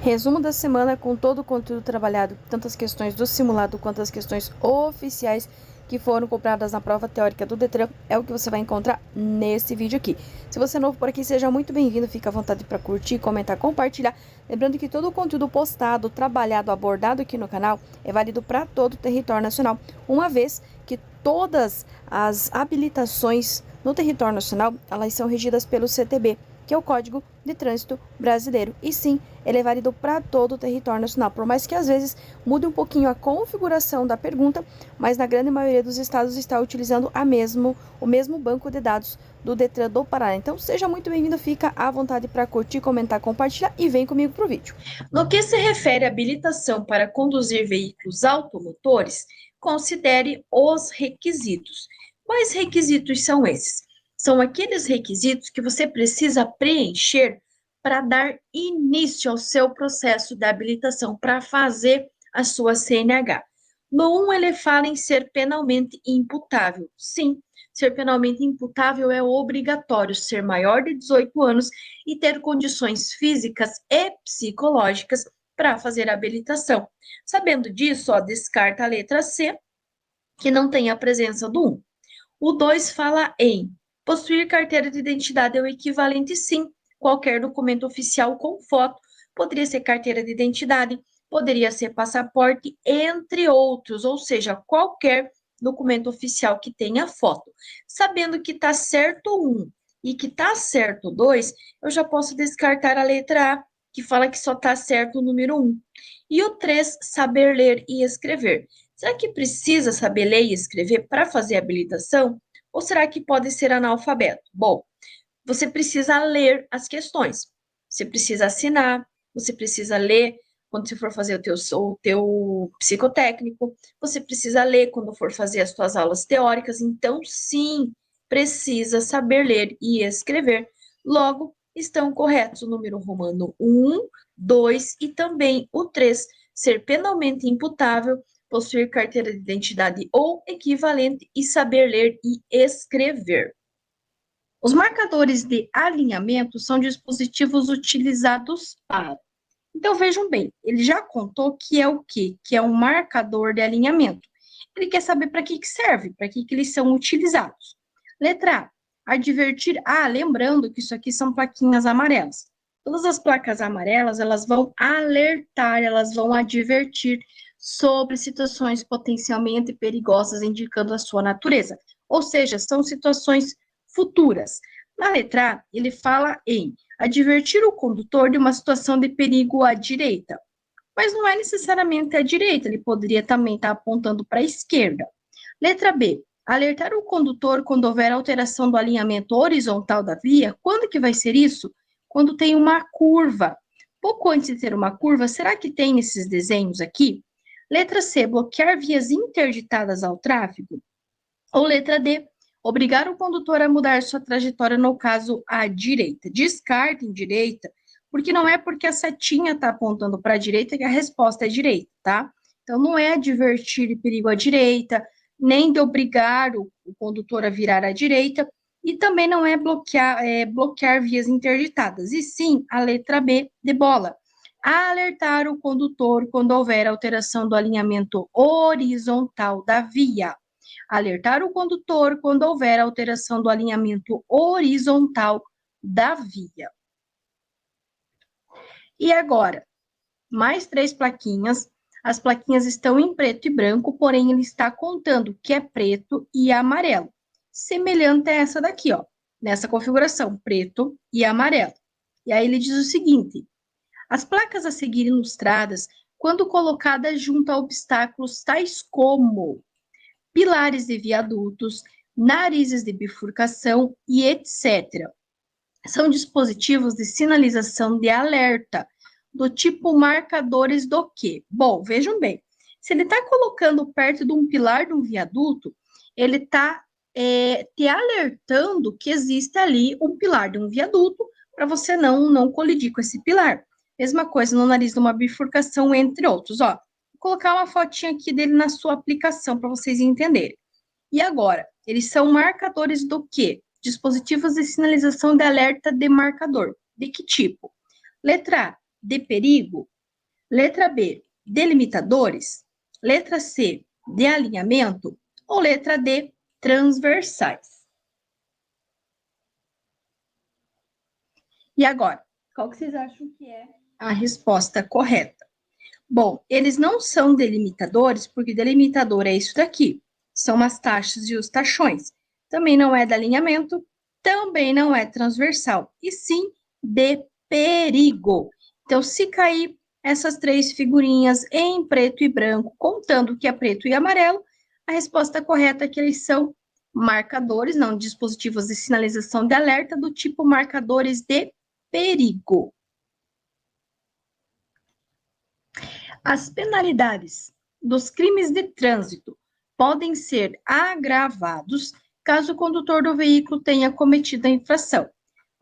Resumo da semana com todo o conteúdo trabalhado, tanto as questões do simulado quanto as questões oficiais que foram cobradas na prova teórica do Detran, é o que você vai encontrar nesse vídeo aqui. Se você é novo por aqui, seja muito bem-vindo, fica à vontade para curtir, comentar, compartilhar. Lembrando que todo o conteúdo postado, trabalhado, abordado aqui no canal é válido para todo o território nacional, uma vez que todas as habilitações no território nacional, elas são regidas pelo CTB, que é o Código de Trânsito Brasileiro. E sim, ele é válido para todo o território nacional, por mais que às vezes mude um pouquinho a configuração da pergunta, mas na grande maioria dos estados está utilizando o mesmo banco de dados do Detran do Pará. Então seja muito bem-vindo, fica à vontade para curtir, comentar, compartilhar e vem comigo para o vídeo. No que se refere à habilitação para conduzir veículos automotores, considere os requisitos. Quais requisitos são esses? São aqueles requisitos que você precisa preencher para dar início ao seu processo de habilitação, para fazer a sua CNH. No 1, ele fala em ser penalmente imputável. Sim, ser penalmente imputável é obrigatório ser maior de 18 anos e ter condições físicas e psicológicas para fazer a habilitação. Sabendo disso, descarta a letra C, que não tem a presença do 1. O 2 fala em possuir carteira de identidade é o equivalente, sim, qualquer documento oficial com foto, poderia ser carteira de identidade, poderia ser passaporte, entre outros, ou seja, qualquer documento oficial que tenha foto. Sabendo que está certo 1 e que está certo 2, eu já posso descartar a letra A, que fala que só está certo o número 1. E o 3, saber ler e escrever. Será que precisa saber ler e escrever para fazer a habilitação? Ou será que pode ser analfabeto? Bom, você precisa ler as questões. Você precisa assinar, você precisa ler quando você for fazer o teu psicotécnico, você precisa ler quando for fazer as suas aulas teóricas. Então, sim, precisa saber ler e escrever. Logo, estão corretos o número romano 1, 2 e também o 3, ser penalmente imputável, possuir carteira de identidade ou equivalente e saber ler e escrever. Os marcadores de alinhamento são dispositivos utilizados para. Então, vejam bem, ele já contou que é o quê? Que é um marcador de alinhamento. Ele quer saber para que serve, para que eles são utilizados. Letra A, advertir. Lembrando que isso aqui são plaquinhas amarelas. Todas as placas amarelas, elas vão alertar, elas vão advertir sobre situações potencialmente perigosas, indicando a sua natureza. Ou seja, são situações futuras. Na letra A, ele fala em advertir o condutor de uma situação de perigo à direita. Mas não é necessariamente à direita, ele poderia também estar apontando para a esquerda. Letra B, alertar o condutor quando houver alteração do alinhamento horizontal da via. Quando que vai ser isso? Quando tem uma curva. Pouco antes de ter uma curva, será que tem nesses desenhos aqui? Letra C, bloquear vias interditadas ao tráfego. Ou letra D, obrigar o condutor a mudar sua trajetória, no caso, à direita. Descartem direita, porque não é porque a setinha está apontando para a direita que a resposta é direita, tá? Então, não é advertir perigo à direita, nem de obrigar o condutor a virar à direita, e também não é bloquear vias interditadas, e sim a letra B de bola. Alertar o condutor quando houver alteração do alinhamento horizontal da via. Alertar o condutor quando houver alteração do alinhamento horizontal da via. E agora, mais 3 plaquinhas. As plaquinhas estão em preto e branco, porém ele está contando que é preto e amarelo. Semelhante a essa daqui, nessa configuração, preto e amarelo. E aí ele diz o seguinte: as placas a seguir ilustradas, quando colocadas junto a obstáculos tais como pilares de viadutos, narizes de bifurcação e etc. São dispositivos de sinalização de alerta, do tipo marcadores do quê? Bom, vejam bem, se ele está colocando perto de um pilar de um viaduto, ele está te alertando que existe ali um pilar de um viaduto para você não colidir com esse pilar. Mesma coisa no nariz de uma bifurcação, entre outros. Vou colocar uma fotinha aqui dele na sua aplicação para vocês entenderem. E agora, eles são marcadores do quê? Dispositivos de sinalização de alerta de marcador. De que tipo? Letra A, de perigo. Letra B, delimitadores. Letra C, de alinhamento. Ou letra D, transversais. E agora, qual que vocês acham que é a resposta correta? Bom, eles não são delimitadores, porque delimitador é isso daqui. São as taxas e os taxões. Também não é de alinhamento, também não é transversal, e sim de perigo. Então, se cair essas três figurinhas em preto e branco, contando que é preto e amarelo, a resposta correta é que eles são marcadores, não dispositivos de sinalização de alerta do tipo marcadores de perigo. As penalidades dos crimes de trânsito podem ser agravados caso o condutor do veículo tenha cometido a infração.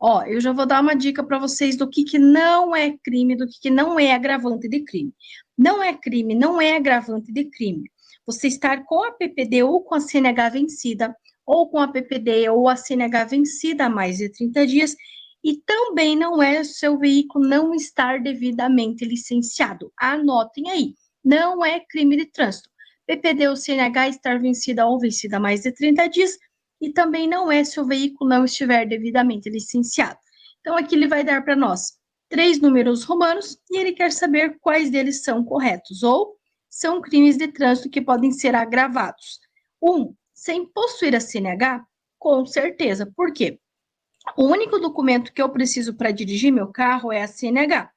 Ó, eu já vou dar uma dica para vocês do que não é crime, do que não é agravante de crime. Não é crime, não é agravante de crime. Você estar com a PPD ou com a CNH vencida, ou com a PPD ou a CNH vencida há mais de 30 dias, e também não é o seu veículo não estar devidamente licenciado. Anotem aí, não é crime de trânsito. PPD ou CNH estar vencida ou vencida há mais de 30 dias, e também não é se o veículo não estiver devidamente licenciado. Então, aqui ele vai dar para nós 3 números romanos e ele quer saber quais deles são corretos ou são crimes de trânsito que podem ser agravados. 1, sem possuir a CNH, com certeza. Por quê? O único documento que eu preciso para dirigir meu carro é a CNH.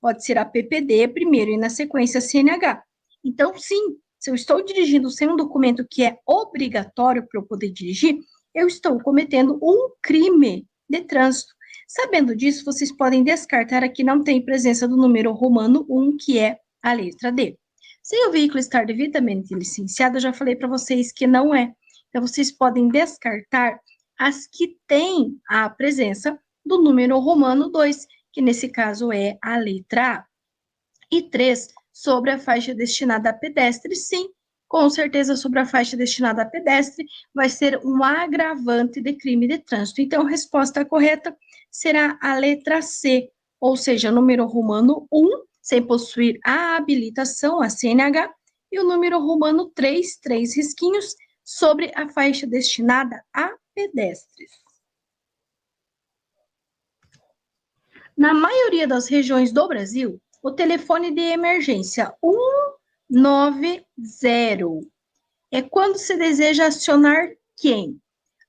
Pode ser a PPD primeiro e na sequência a CNH. Então, sim, se eu estou dirigindo sem um documento que é obrigatório para eu poder dirigir, eu estou cometendo um crime de trânsito. Sabendo disso, vocês podem descartar aqui não tem presença do número romano 1, que é a letra D. Sem o veículo estar devidamente licenciado, eu já falei para vocês que não é. Então, vocês podem descartar as que têm a presença do número romano 2, que nesse caso é a letra A. E 3, sobre a faixa destinada a pedestre, sim, com certeza sobre a faixa destinada a pedestre vai ser um agravante de crime de trânsito. Então, a resposta correta será a letra C, ou seja, número romano 1, sem possuir a habilitação, a CNH, e o número romano 3, 3 risquinhos, sobre a faixa destinada a pedestres. Na maioria das regiões do Brasil, o telefone de emergência 190 é quando se deseja acionar quem?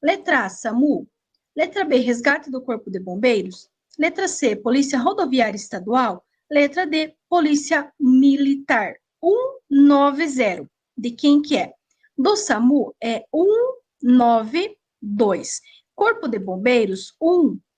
Letra A, SAMU. Letra B, Resgate do Corpo de Bombeiros. Letra C, Polícia Rodoviária Estadual. Letra D, Polícia Militar. 190. De quem que é? Do SAMU é 192. Corpo de Bombeiros,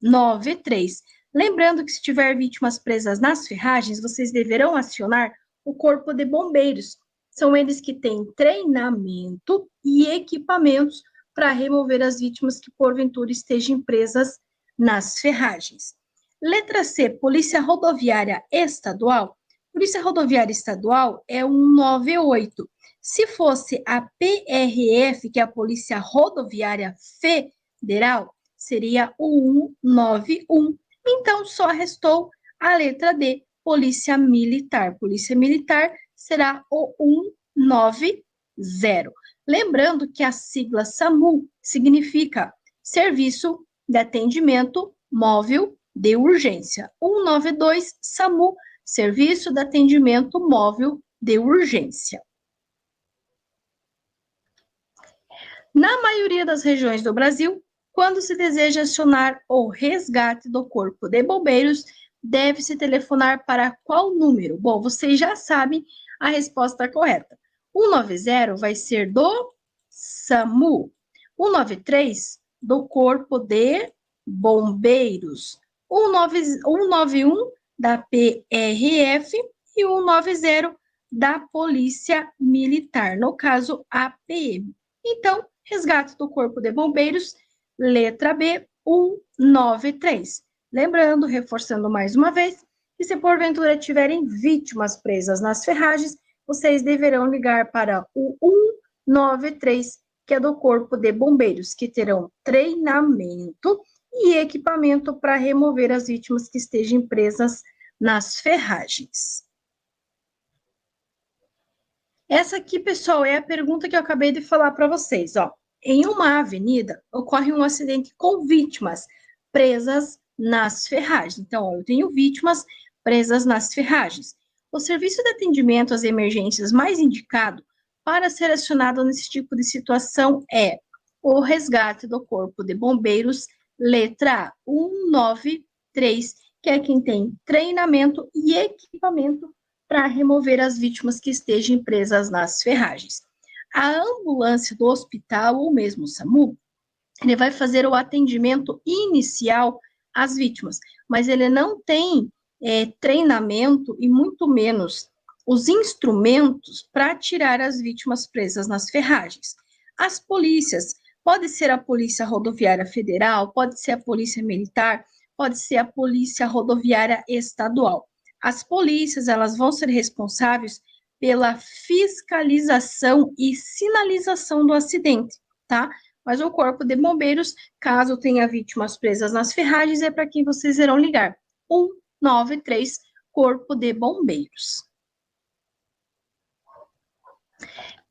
193. Lembrando que se tiver vítimas presas nas ferragens, vocês deverão acionar o Corpo de Bombeiros. São eles que têm treinamento e equipamentos para remover as vítimas que porventura estejam presas nas ferragens. Letra C, Polícia Rodoviária Estadual. Polícia Rodoviária Estadual é 198. Se fosse a PRF, que é a Polícia Rodoviária Federal, seria o 191. Então, só restou a letra D, Polícia Militar. Polícia Militar será o 190. Lembrando que a sigla SAMU significa Serviço de Atendimento Móvel de Urgência. 192, SAMU, Serviço de Atendimento Móvel de Urgência. Na maioria das regiões do Brasil, quando se deseja acionar o resgate do Corpo de Bombeiros, deve-se telefonar para qual número? Bom, vocês já sabem a resposta correta. 190 vai ser do SAMU. 193, do Corpo de Bombeiros. 191, da PRF. E 190, da Polícia Militar, no caso, a PM. Então, resgate do Corpo de Bombeiros, letra B, 193. Lembrando, reforçando mais uma vez, que se porventura tiverem vítimas presas nas ferragens, vocês deverão ligar para o 193, que é do Corpo de Bombeiros, que terão treinamento e equipamento para remover as vítimas que estejam presas nas ferragens. Essa aqui, pessoal, é a pergunta que eu acabei de falar para vocês, ó. Em uma avenida, ocorre um acidente com vítimas presas nas ferragens. Então, ó, eu tenho vítimas presas nas ferragens. O serviço de atendimento às emergências mais indicado para ser acionado nesse tipo de situação é o resgate do Corpo de Bombeiros, letra A, 193, que é quem tem treinamento e equipamento para remover as vítimas que estejam presas nas ferragens. A ambulância do hospital ou mesmo o SAMU, ele vai fazer o atendimento inicial às vítimas, mas ele não tem treinamento e muito menos os instrumentos para tirar as vítimas presas nas ferragens. As polícias, pode ser a Polícia Rodoviária Federal, pode ser a Polícia Militar, pode ser a Polícia Rodoviária Estadual. As polícias, elas vão ser responsáveis pela fiscalização e sinalização do acidente, tá? Mas o Corpo de Bombeiros, caso tenha vítimas presas nas ferragens, é para quem vocês irão ligar. 193, Corpo de Bombeiros.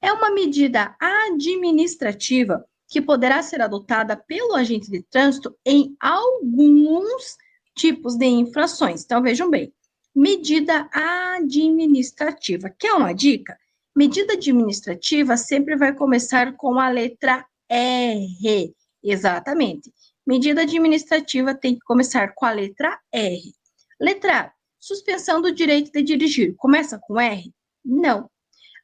É uma medida administrativa que poderá ser adotada pelo agente de trânsito em alguns tipos de infrações. Então, vejam bem, medida administrativa. Quer uma dica? Medida administrativa sempre vai começar com a letra R. Exatamente. Medida administrativa tem que começar com a letra R. Letra A, suspensão do direito de dirigir. Começa com R? Não.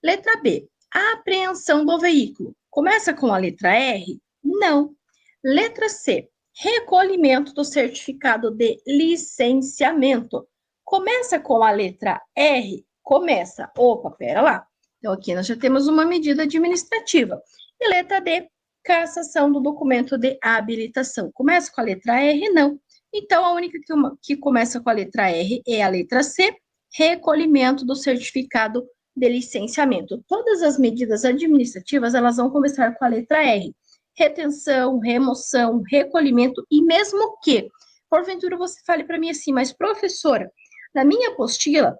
Letra B, apreensão do veículo. Começa com a letra R? Não. Letra C, recolhimento do certificado de licenciamento. Começa com a letra R? Começa. Opa, pera lá. Então, aqui nós já temos uma medida administrativa. E letra D, cassação do documento de habilitação. Começa com a letra R? Não. Então, a única que começa com a letra R é a letra C, recolhimento do certificado de licenciamento. Todas as medidas administrativas, elas vão começar com a letra R. Retenção, remoção, recolhimento e mesmo que, porventura, você fale para mim assim, mas professora, na minha apostila,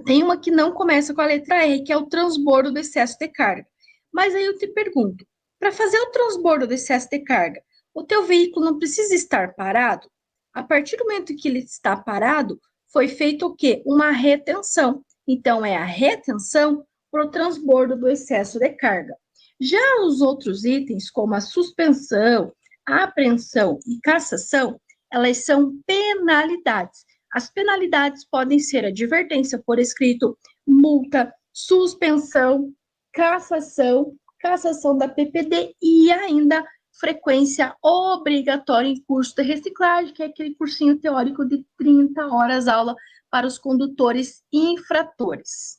tem uma que não começa com a letra R, que é o transbordo do excesso de carga. Mas aí eu te pergunto, para fazer o transbordo do excesso de carga, o teu veículo não precisa estar parado? A partir do momento que ele está parado, foi feito o quê? Uma retenção. Então, é a retenção para o transbordo do excesso de carga. Já os outros itens, como a suspensão, a apreensão e cassação, elas são penalidades. As penalidades podem ser advertência por escrito, multa, suspensão, cassação, cassação da PPD e ainda frequência obrigatória em curso de reciclagem, que é aquele cursinho teórico de 30 horas aula para os condutores infratores.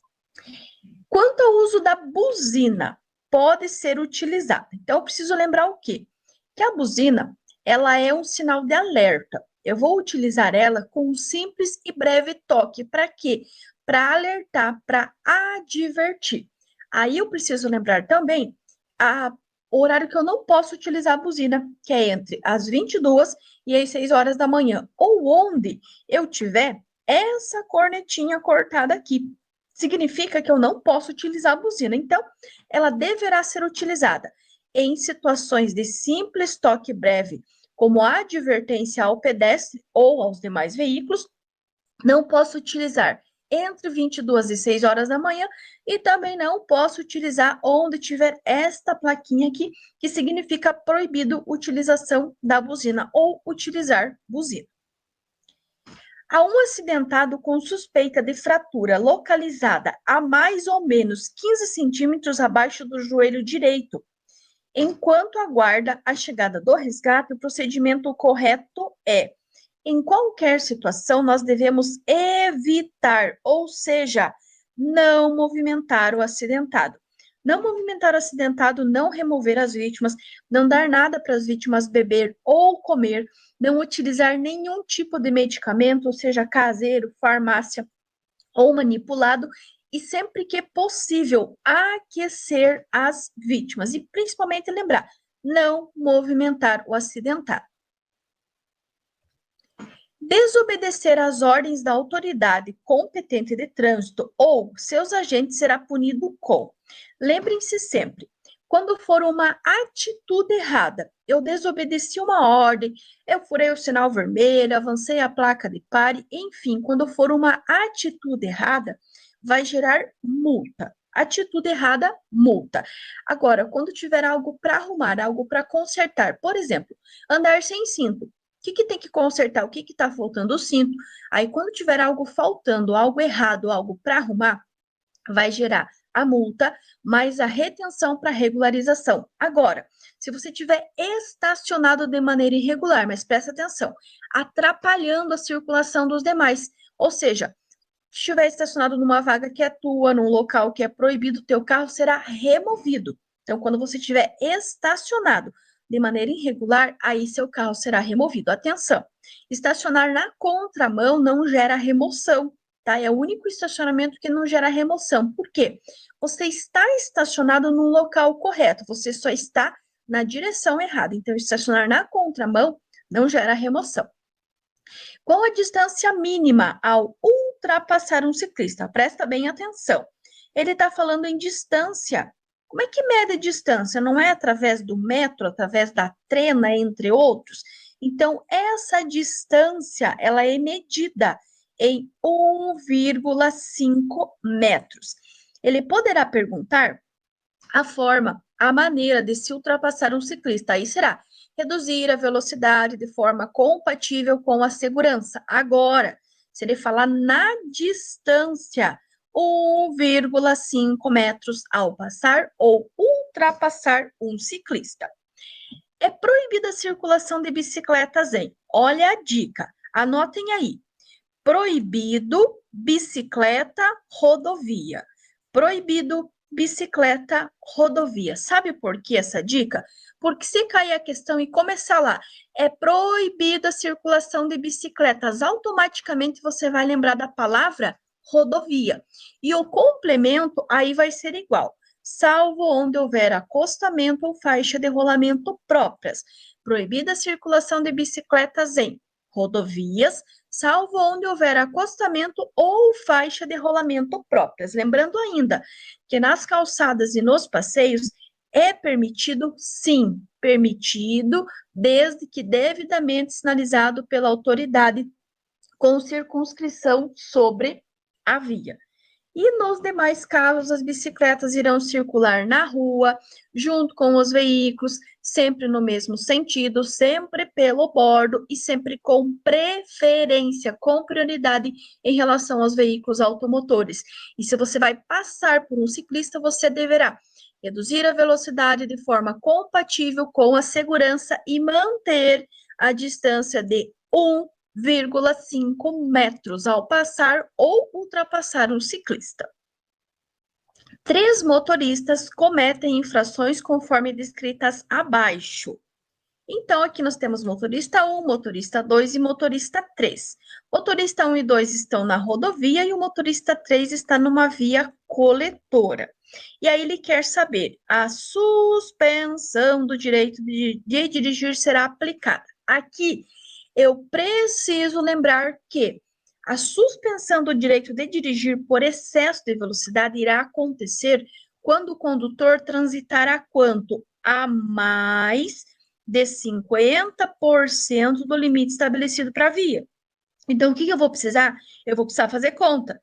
Quanto ao uso da buzina, pode ser utilizada. Então, eu preciso lembrar o quê? Que a buzina, ela é um sinal de alerta. Eu vou utilizar ela com um simples e breve toque. Para quê? Para alertar, para advertir. Aí eu preciso lembrar também o horário que eu não posso utilizar a buzina, que é entre as 22 e as 6 horas da manhã, ou onde eu tiver essa cornetinha cortada aqui. Significa que eu não posso utilizar a buzina. Então, ela deverá ser utilizada em situações de simples toque breve, como advertência ao pedestre ou aos demais veículos. Não posso utilizar entre 22 e 6 horas da manhã e também não posso utilizar onde tiver esta plaquinha aqui, que significa proibido utilização da buzina ou utilizar buzina. A um acidentado com suspeita de fratura localizada a mais ou menos 15 centímetros abaixo do joelho direito, enquanto aguarda a chegada do resgate, o procedimento correto é: em qualquer situação, nós devemos evitar, ou seja, não movimentar o acidentado. Não movimentar o acidentado, não remover as vítimas, não dar nada para as vítimas beber ou comer, não utilizar nenhum tipo de medicamento, ou seja, caseiro, farmácia ou manipulado, e sempre que possível, aquecer as vítimas. E principalmente lembrar, não movimentar o acidentado. Desobedecer às ordens da autoridade competente de trânsito ou seus agentes será punido com Lembrem-se sempre, quando for uma atitude errada, eu desobedeci uma ordem, eu furei o sinal vermelho, avancei a placa de pare, enfim, quando for uma atitude errada, vai gerar multa. Atitude errada, multa. Agora, quando tiver algo para arrumar, algo para consertar, por exemplo, andar sem cinto, o que tem que consertar? O que está faltando? O cinto. Aí, quando tiver algo faltando, algo errado, algo para arrumar, vai gerar a multa mais a retenção para regularização. Agora, se você tiver estacionado de maneira irregular, mas presta atenção, atrapalhando a circulação dos demais, ou seja, se estiver estacionado numa vaga que é tua, num local que é proibido, teu carro será removido. Então, quando você estiver estacionado de maneira irregular, aí seu carro será removido. Atenção, estacionar na contramão não gera remoção, tá? É o único estacionamento que não gera remoção. Por quê? Você está estacionado no local correto, você só está na direção errada. Então, estacionar na contramão não gera remoção. Qual a distância mínima ao ultrapassar um ciclista? Presta bem atenção. Ele está falando em distância. Como é que mede a distância? Não é através do metro, através da trena, entre outros? Então, essa distância, ela é medida em 1,5 metros. Ele poderá perguntar a forma, a maneira de se ultrapassar um ciclista. Aí será reduzir a velocidade de forma compatível com a segurança. Agora, se ele falar na distância, 1,5 metros ao passar ou ultrapassar um ciclista. É proibida a circulação de bicicletas em, olha a dica, anotem aí, proibido bicicleta rodovia, proibido bicicleta rodovia. Sabe por que essa dica? Porque se cair a questão e começar lá, é proibida a circulação de bicicletas, automaticamente você vai lembrar da palavra rodovia. E o complemento aí vai ser igual, salvo onde houver acostamento ou faixa de rolamento próprias. Proibida a circulação de bicicletas em rodovias, salvo onde houver acostamento ou faixa de rolamento próprias. Lembrando ainda que nas calçadas e nos passeios é permitido, sim, permitido, desde que devidamente sinalizado pela autoridade com circunscrição sobre a via. E nos demais casos, as bicicletas irão circular na rua, junto com os veículos, sempre no mesmo sentido, sempre pelo bordo e sempre com preferência, com prioridade em relação aos veículos automotores. E se você vai passar por um ciclista, você deverá reduzir a velocidade de forma compatível com a segurança e manter a distância de 1,5 metros ao passar ou ultrapassar um ciclista. 3 motoristas cometem infrações conforme descritas abaixo. Então, aqui nós temos motorista 1, motorista 2 e motorista 3. Motorista 1 e 2 estão na rodovia e o motorista 3 está numa via coletora. E aí ele quer saber, a suspensão do direito de dirigir será aplicada. Aqui, eu preciso lembrar que a suspensão do direito de dirigir por excesso de velocidade irá acontecer quando o condutor transitar a quanto? A mais de 50% do limite estabelecido para a via. Então, o que eu vou precisar? Eu vou precisar fazer conta.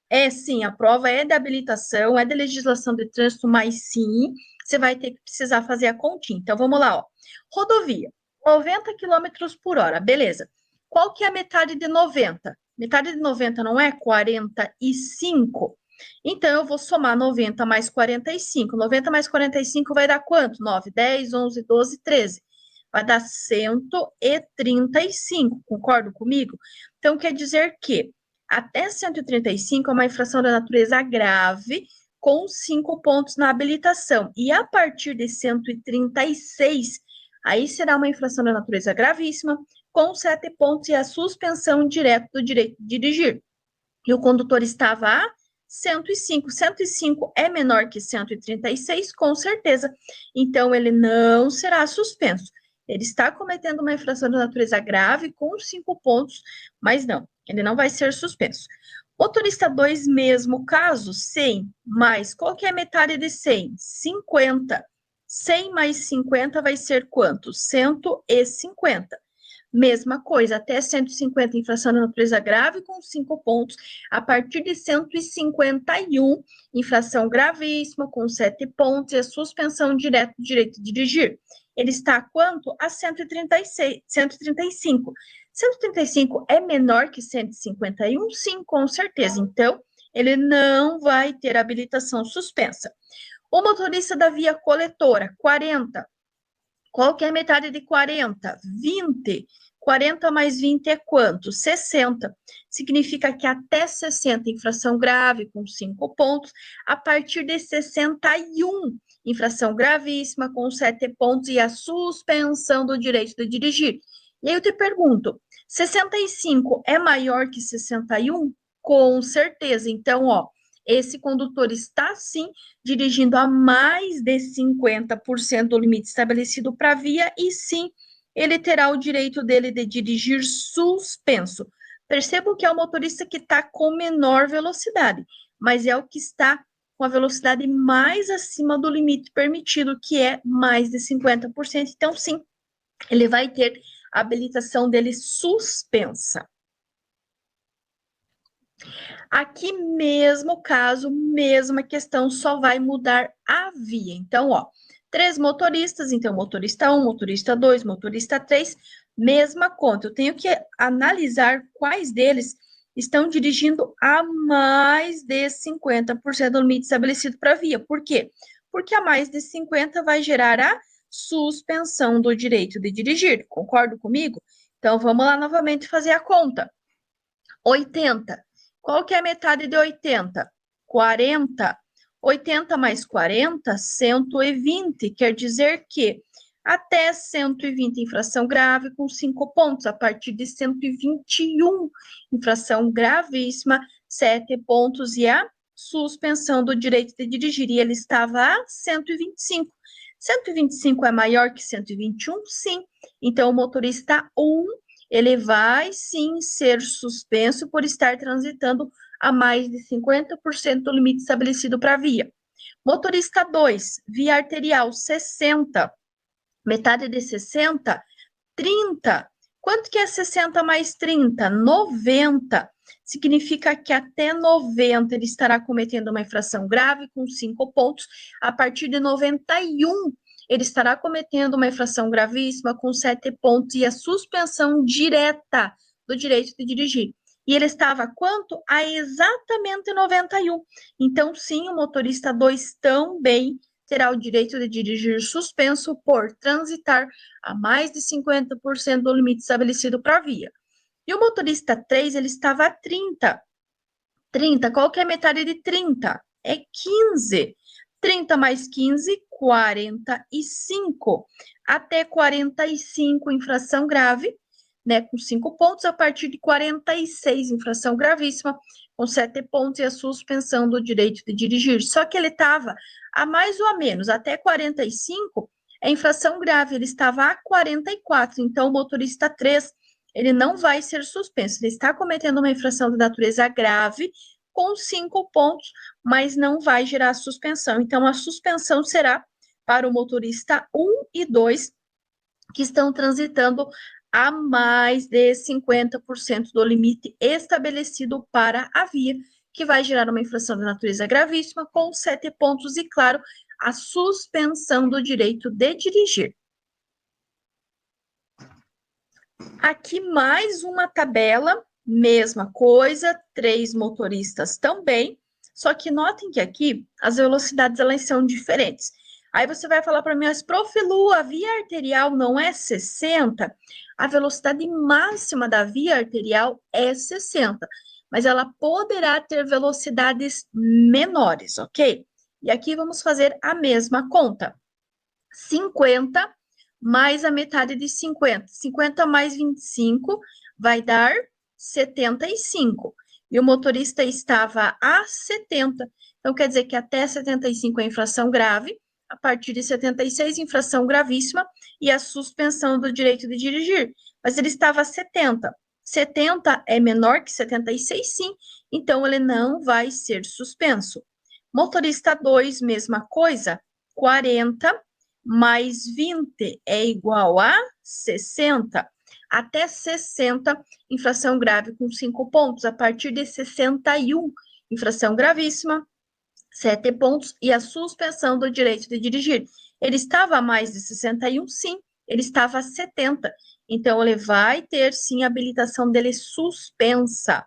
É sim, a prova é da habilitação, é da legislação de trânsito, mas sim, você vai ter que precisar fazer a continha. Então, vamos lá, ó. Rodovia, 90 km por hora, beleza. Qual que é a metade de 90? Metade de 90 não é 45? Então, eu vou somar 90 mais 45. 90 mais 45 vai dar quanto? 9, 10, 11, 12, 13. Vai dar 135, concordo comigo? Então, quer dizer que até 135 é uma infração da natureza grave, com 5 pontos na habilitação. E a partir de 136, aí será uma infração da natureza gravíssima, com 7 pontos e a suspensão direta do direito de dirigir. E o condutor estava a 105. 105 é menor que 136, com certeza. Então, ele não será suspenso. Ele está cometendo uma infração de natureza grave com 5 pontos, mas não, ele não vai ser suspenso. Motorista 2, mesmo caso, 100 mais, qual que é a metade de 100? 50. 100 mais 50 vai ser quanto? 150. Mesma coisa, até 150, infração de natureza grave com 5 pontos. A partir de 151, infração gravíssima com 7 pontos e a suspensão direta do direito de dirigir. Ele está a quanto? A 136, 135. 135 é menor que 151? Sim, com certeza. Então, ele não vai ter habilitação suspensa. O motorista da via coletora, 40. Qual que é a metade de 40? 20. 40 mais 20 é quanto? 60. Significa que até 60, infração grave com 5 pontos. A partir de 61, infração gravíssima com 7 pontos e a suspensão do direito de dirigir. E aí eu te pergunto, 65 é maior que 61? Com certeza. Então, ó, esse condutor está, sim, dirigindo a mais de 50% do limite estabelecido para a via e, sim, ele terá o direito dele de dirigir suspenso. Percebam que é o motorista que está com menor velocidade, mas é o que está com a velocidade mais acima do limite permitido, que é mais de 50%. Então, sim, ele vai ter a habilitação dele suspensa. Aqui, mesmo caso, mesma questão, só vai mudar a via. Então, ó, 3 motoristas, então, motorista 1, motorista 2, motorista 3, mesma conta. Eu tenho que analisar quais deles estão dirigindo a mais de 50% do limite estabelecido para a via. Por quê? Porque a mais de 50 vai gerar a suspensão do direito de dirigir. Concordo comigo? Então, vamos lá novamente fazer a conta. 80. Qual que é a metade de 80? 40. 80 mais 40, 120. Quer dizer que até 120, infração grave com 5 pontos. A partir de 121, infração gravíssima, 7 pontos. E a suspensão do direito de dirigir. E ele estava a 125. 125 é maior que 121? Sim. Então, o motorista 1, ele vai, sim, ser suspenso por estar transitando a mais de 50% do limite estabelecido para a via. Motorista 2, via arterial, 60. Metade de 60, 30. Quanto que é 60 mais 30? 90. Significa que até 90 ele estará cometendo uma infração grave com 5 pontos. A partir de 91, ele estará cometendo uma infração gravíssima com 7 pontos e a suspensão direta do direito de dirigir. E ele estava quanto? A exatamente 91. Então, sim, o motorista 2 também terá o direito de dirigir suspenso por transitar a mais de 50% do limite estabelecido para a via. E o motorista 3, ele estava a 30. 30, qual que é a metade de 30? É 15. 30 mais 15, 45. Até 45, infração grave, né, com 5 pontos. A partir de 46, infração gravíssima, com 7 pontos e a suspensão do direito de dirigir. Só que ele estava a mais ou a menos, até 45, é infração grave, ele estava a 44. Então, o motorista 3, ele não vai ser suspenso. Ele está cometendo uma infração de natureza grave, com 5 pontos, mas não vai gerar suspensão. Então, a suspensão será para o motorista 1 e 2, que estão transitando a mais de 50% do limite estabelecido para a via, que vai gerar uma infração de natureza gravíssima, com 7 pontos e, claro, a suspensão do direito de dirigir. Aqui mais uma tabela, mesma coisa, 3 motoristas também, só que notem que aqui as velocidades elas são diferentes. Aí você vai falar para mim, mas prof. Lu, a via arterial não é 60? A velocidade máxima da via arterial é 60, mas ela poderá ter velocidades menores, ok? E aqui vamos fazer a mesma conta. 50 mais a metade de 50. 50 mais 25 vai dar 75. E o motorista estava a 70. Então, quer dizer que até 75 é infração grave, a partir de 76, infração gravíssima e a suspensão do direito de dirigir. Mas ele estava a 70. 70 é menor que 76, sim, então ele não vai ser suspenso. Motorista 2, mesma coisa, 40 mais 20 é igual a 60. Até 60, infração grave com 5 pontos. A partir de 61, infração gravíssima, 7 pontos. E a suspensão do direito de dirigir. Ele estava a mais de 61, sim. Ele estava a 70. Então, ele vai ter, sim, a habilitação dele suspensa.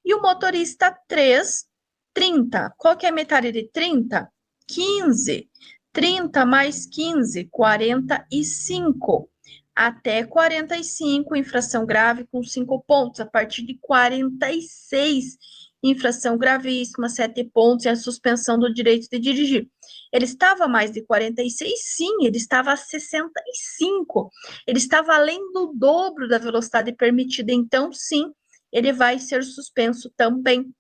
E o motorista 3, 30. Qual que é a metade de 30? 15. 30 mais 15, 45. Até 45, infração grave com 5 pontos. A partir de 46, infração gravíssima, 7 pontos e a suspensão do direito de dirigir. Ele estava a mais de 46? Sim, ele estava a 65. Ele estava além do dobro da velocidade permitida. Então, sim, ele vai ser suspenso também.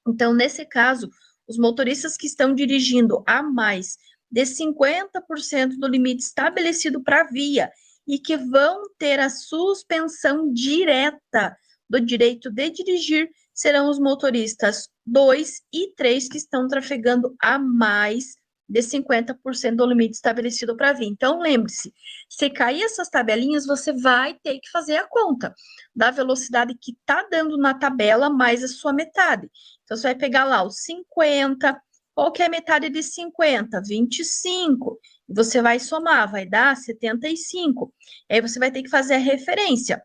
Então, nesse caso, os motoristas que estão dirigindo a mais de 50% do limite estabelecido para a via e que vão ter a suspensão direta do direito de dirigir serão os motoristas 2 e 3 que estão trafegando a mais de 50% do limite estabelecido para a via. Então, lembre-se, se cair essas tabelinhas, você vai ter que fazer a conta da velocidade que está dando na tabela mais a sua metade. Então, você vai pegar lá os 50, qual que é a metade de 50? 25. E você vai somar, vai dar 75. Aí você vai ter que fazer a referência,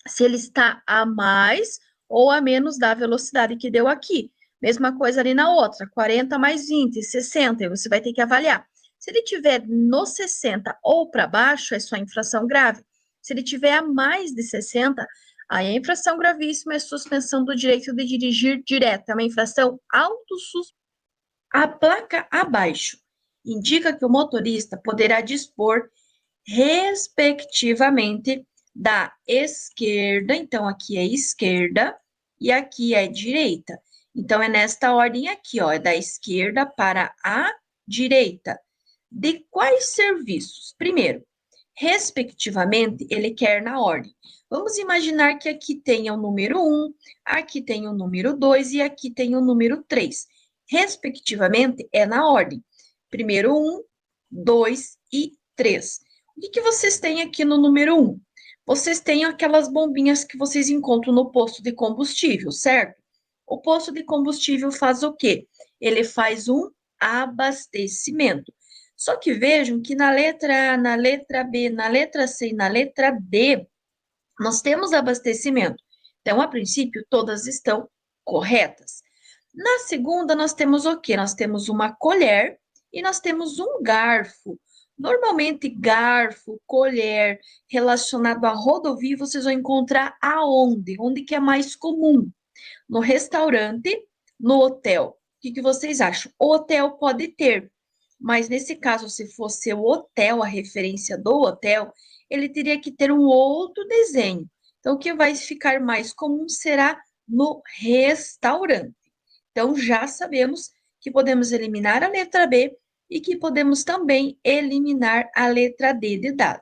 se ele está a mais ou a menos da velocidade que deu aqui. Mesma coisa ali na outra, 40 mais 20, 60, e você vai ter que avaliar. Se ele tiver no 60 ou para baixo, é só infração grave. Se ele tiver a mais de 60, aí a infração gravíssima é suspensão do direito de dirigir direto. É uma infração autossuspensão. A placa abaixo indica que o motorista poderá dispor, respectivamente, da esquerda, então aqui é esquerda e aqui é direita. Então, é nesta ordem aqui, ó, é da esquerda para a direita. De quais serviços? Primeiro, respectivamente, ele quer na ordem. Vamos imaginar que aqui tenha o número 1, aqui tem o número 2 e aqui tem o número 3. Respectivamente, é na ordem. Primeiro 1, 2 e 3. O que vocês têm aqui no número 1? Vocês têm aquelas bombinhas que vocês encontram no posto de combustível, certo? O posto de combustível faz o quê? Ele faz um abastecimento. Só que vejam que na letra A, na letra B, na letra C e na letra D, nós temos abastecimento. Então, a princípio, todas estão corretas. Na segunda, nós temos o quê? Nós temos uma colher e nós temos um garfo. Normalmente, garfo, colher, relacionado a rodovia, vocês vão encontrar aonde? Onde que é mais comum? No restaurante, no hotel. O que vocês acham? O hotel pode ter, mas nesse caso, se fosse o hotel, a referência do hotel, ele teria que ter um outro desenho. Então, o que vai ficar mais comum será no restaurante. Então, já sabemos que podemos eliminar a letra B e que podemos também eliminar a letra D de dado.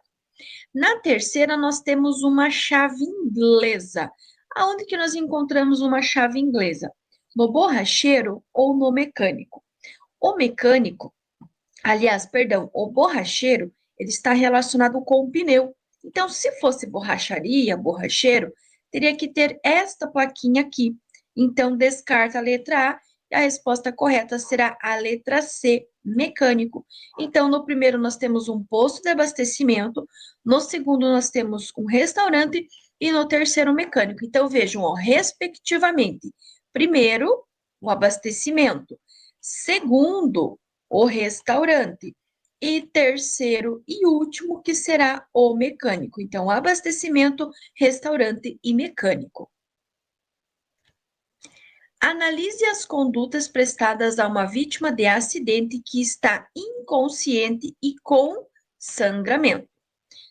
Na terceira, nós temos uma chave inglesa. Aonde que nós encontramos uma chave inglesa? No borracheiro ou no mecânico? O mecânico, aliás, perdão, o borracheiro, ele está relacionado com o pneu. Então, se fosse borracharia, borracheiro, teria que ter esta plaquinha aqui. Então, descarta a letra A e a resposta correta será a letra C, mecânico. Então, no primeiro nós temos um posto de abastecimento, no segundo nós temos um restaurante e no terceiro mecânico. Então, vejam, ó, respectivamente, primeiro, o abastecimento, segundo, o restaurante, e terceiro e último, que será o mecânico. Então, abastecimento, restaurante e mecânico. Analise as condutas prestadas a uma vítima de acidente que está inconsciente e com sangramento.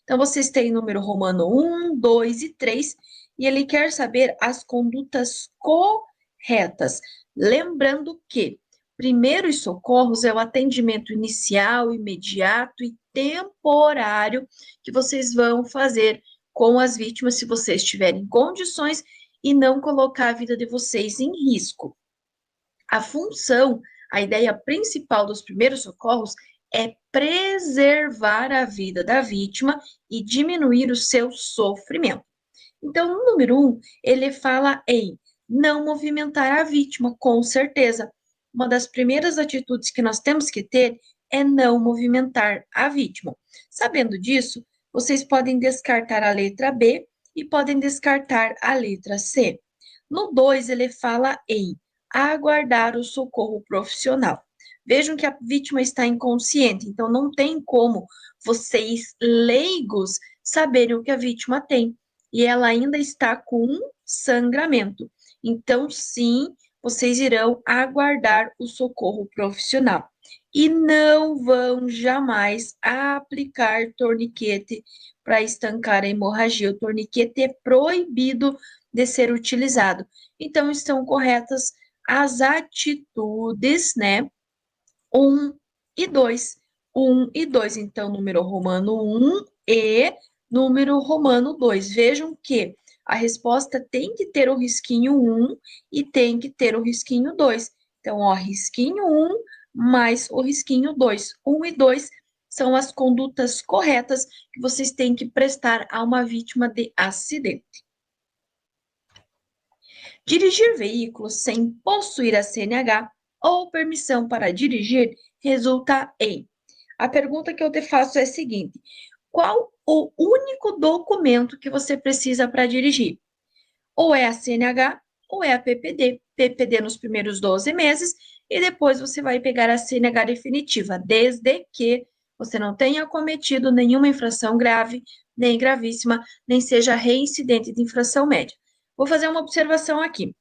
Então, vocês têm número romano 1, 2 e 3, e ele quer saber as condutas corretas. Lembrando que primeiros socorros é o atendimento inicial, imediato e temporário que vocês vão fazer com as vítimas, se vocês tiverem condições, e não colocar a vida de vocês em risco. A função, a ideia principal dos primeiros socorros é preservar a vida da vítima e diminuir o seu sofrimento. Então, o número 1, ele fala em não movimentar a vítima, com certeza. Uma das primeiras atitudes que nós temos que ter é não movimentar a vítima. Sabendo disso, vocês podem descartar a letra B e podem descartar a letra C. No 2, ele fala em aguardar o socorro profissional. Vejam que a vítima está inconsciente, então não tem como vocês, leigos, saberem o que a vítima tem. E ela ainda está com sangramento. Então, sim, vocês irão aguardar o socorro profissional. E não vão jamais aplicar torniquete para estancar a hemorragia. O torniquete é proibido de ser utilizado. Então, estão corretas as atitudes, né? 1 e 2. 1 e 2. Então, número romano 1 e número romano 2. Vejam que a resposta tem que ter o risquinho 1 e tem que ter o risquinho 2. Então, ó, risquinho 1 mais o risquinho 2. 1 e 2 são as condutas corretas que vocês têm que prestar a uma vítima de acidente. Dirigir veículos sem possuir a CNH ou permissão para dirigir resulta em. A pergunta que eu te faço é a seguinte: qual o único documento que você precisa para dirigir? Ou é a CNH ou é a PPD. PPD nos primeiros 12 meses e depois você vai pegar a CNH definitiva, desde que você não tenha cometido nenhuma infração grave, nem gravíssima, nem seja reincidente de infração média. Vou fazer uma observação aqui.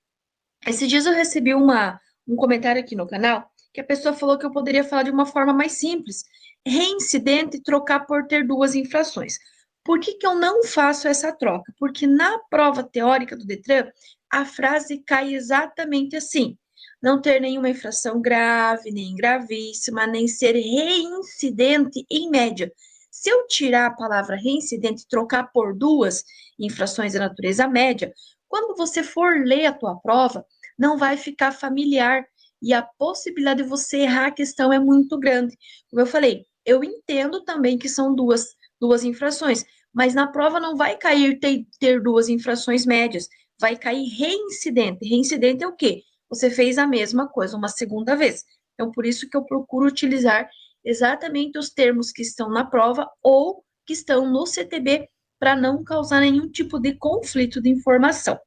Esses dias eu recebi um comentário aqui no canal que a pessoa falou que eu poderia falar de uma forma mais simples. Reincidente trocar por ter duas infrações. Por que que eu não faço essa troca? Porque na prova teórica do Detran, a frase cai exatamente assim: não ter nenhuma infração grave, nem gravíssima, nem ser reincidente em média. Se eu tirar a palavra reincidente e trocar por duas infrações de natureza média, quando você for ler a tua prova, não vai ficar familiar e a possibilidade de você errar a questão é muito grande. Como eu falei, eu entendo também que são duas infrações, mas na prova não vai cair ter duas infrações médias, vai cair reincidente. Reincidente é o quê? Você fez a mesma coisa uma segunda vez. Então, por isso que eu procuro utilizar exatamente os termos que estão na prova ou que estão no CTB para não causar nenhum tipo de conflito de informação.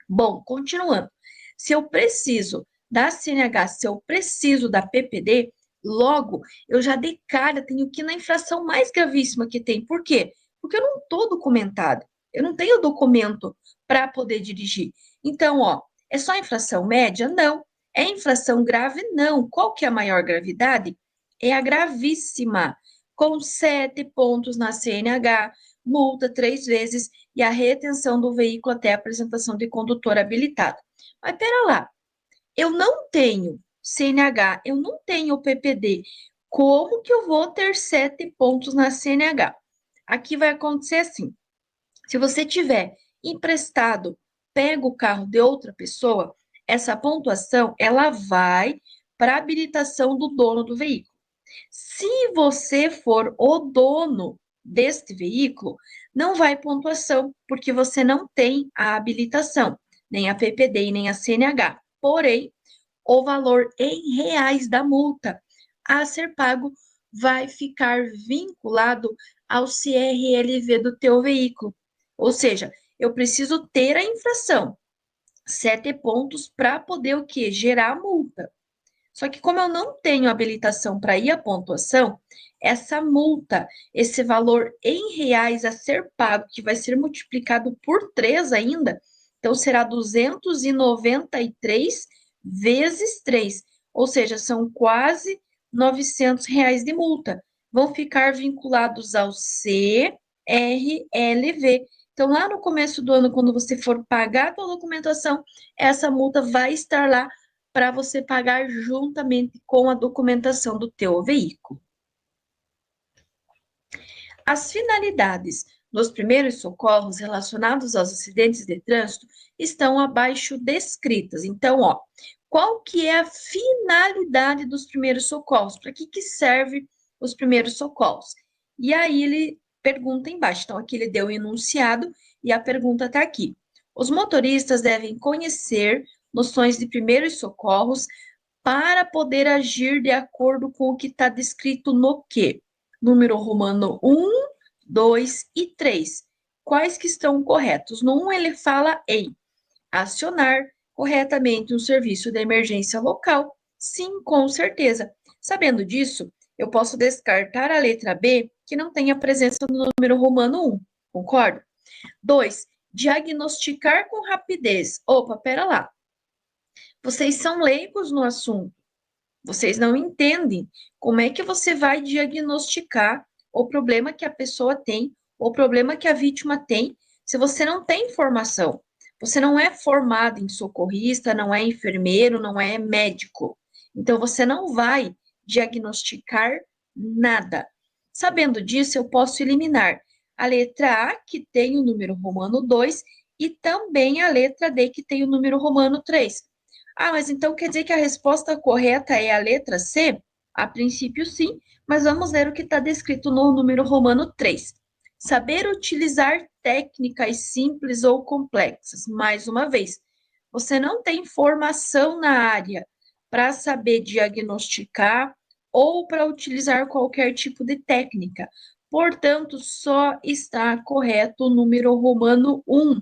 Bom, continuando. Se eu preciso da CNH, se eu preciso da PPD, logo eu já de cara tenho que ir na infração mais gravíssima que tem. Por quê? Porque eu não estou documentado. Eu não tenho documento para poder dirigir. Então, ó, é só infração média? Não. É infração grave? Não. Qual que é a maior gravidade? É a gravíssima, com 7 pontos na CNH, multa 3 vezes e a retenção do veículo até a apresentação de condutor habilitado. Mas pera lá, eu não tenho CNH, eu não tenho PPD. Como que eu vou ter 7 pontos na CNH? Aqui vai acontecer assim: se você tiver emprestado, pega o carro de outra pessoa, essa pontuação ela vai para a habilitação do dono do veículo. Se você for o dono deste veículo, não vai pontuação, porque você não tem a habilitação, nem a PPD e nem a CNH. Porém, o valor em reais da multa a ser pago vai ficar vinculado ao CRLV do teu veículo. Ou seja, eu preciso ter a infração, 7 pontos para poder o quê? Gerar a multa. Só que como eu não tenho habilitação para ir à pontuação, essa multa, esse valor em reais a ser pago, que vai ser multiplicado por 3 ainda, então será 293 vezes 3, ou seja, são quase R$ 900 de multa. Vão ficar vinculados ao CRLV. Então, lá no começo do ano, quando você for pagar a tua documentação, essa multa vai estar lá para você pagar juntamente com a documentação do teu veículo. As finalidades nos primeiros socorros relacionados aos acidentes de trânsito estão abaixo descritas. Então, ó, qual que é a finalidade dos primeiros socorros? Para que serve os primeiros socorros? E aí ele pergunta embaixo. Então, aqui ele deu o enunciado e a pergunta está aqui. Os motoristas devem conhecer noções de primeiros socorros para poder agir de acordo com o que está descrito no quê? Número romano 1, 2 e 3. Quais que estão corretos? No 1 ele fala em acionar corretamente um serviço de emergência local. Sim, com certeza. Sabendo disso, eu posso descartar a letra B, que não tem a presença do número romano 1. Concordo? 2. Diagnosticar com rapidez. Opa, pera lá. Vocês são leigos no assunto. Vocês não entendem como é que você vai diagnosticar o problema que a pessoa tem, o problema que a vítima tem, se você não tem formação. Você não é formado em socorrista, não é enfermeiro, não é médico. Então, você não vai diagnosticar nada. Sabendo disso, eu posso eliminar a letra A, que tem o número romano 2, e também a letra D, que tem o número romano 3. Ah, mas então quer dizer que a resposta correta é a letra C? A princípio, sim, mas vamos ler o que está descrito no número romano 3. Saber utilizar técnicas simples ou complexas. Mais uma vez, você não tem formação na área para saber diagnosticar ou para utilizar qualquer tipo de técnica. Portanto, só está correto o número romano 1,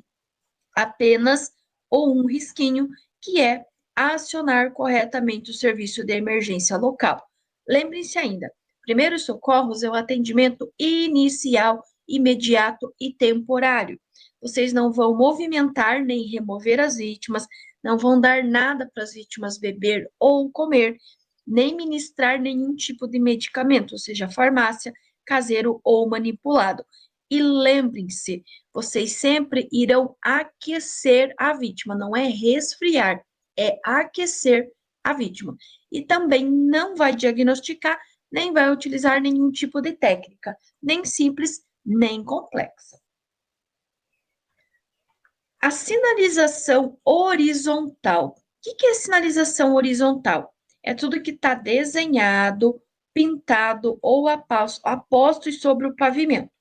apenas o 1 risquinho, que é acionar corretamente o serviço de emergência local. Lembrem-se ainda, primeiros socorros é o atendimento inicial, imediato e temporário. Vocês não vão movimentar nem remover as vítimas, não vão dar nada para as vítimas beber ou comer, nem ministrar nenhum tipo de medicamento, seja farmácia, caseiro ou manipulado. E lembrem-se, vocês sempre irão aquecer a vítima, não é resfriar, é aquecer a vítima. E também não vai diagnosticar, nem vai utilizar nenhum tipo de técnica, nem simples, nem complexa. A sinalização horizontal. O que é sinalização horizontal? É tudo que está desenhado, pintado ou aposto sobre o pavimento.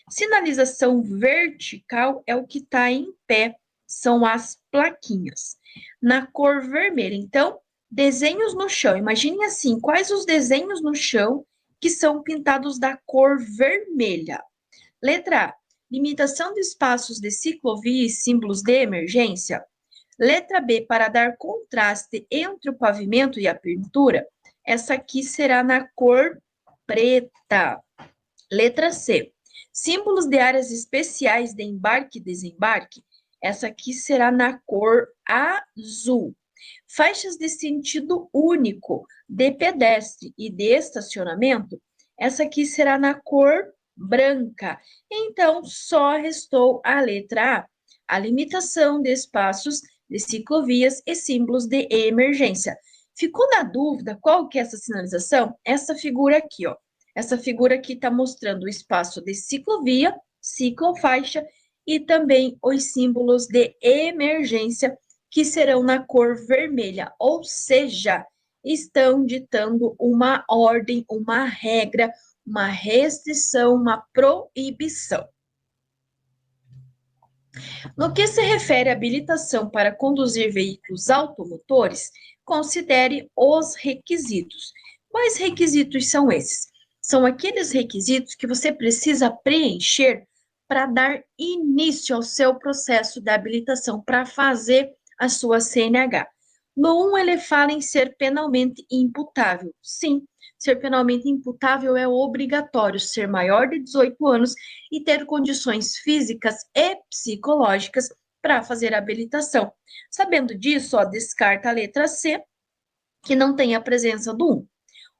Sinalização vertical é o que está em pé, são as plaquinhas. Na cor vermelha, então, desenhos no chão. Imagine assim, quais os desenhos no chão que são pintados da cor vermelha? Letra A, limitação de espaços de ciclovia e símbolos de emergência. Letra B, para dar contraste entre o pavimento e a pintura. Essa aqui será na cor preta. Letra C, símbolos de áreas especiais de embarque e desembarque. Essa aqui será na cor azul. Faixas de sentido único de pedestre e de estacionamento. Essa aqui será na cor branca. Então, só restou a letra A, a limitação de espaços de ciclovias e símbolos de emergência. Ficou na dúvida qual que é essa sinalização? Essa figura aqui, ó. Essa figura aqui está mostrando o espaço de ciclovia, ciclofaixa e também os símbolos de emergência, que serão na cor vermelha, ou seja, estão ditando uma ordem, uma regra, uma restrição, uma proibição. No que se refere à habilitação para conduzir veículos automotores, considere os requisitos. Quais requisitos são esses? São aqueles requisitos que você precisa preencher para dar início ao seu processo de habilitação, para fazer a sua CNH. No 1, ele fala em ser penalmente imputável. Sim, ser penalmente imputável é obrigatório ser maior de 18 anos e ter condições físicas e psicológicas para fazer a habilitação. Sabendo disso, ó, descarta a letra C, que não tem a presença do 1.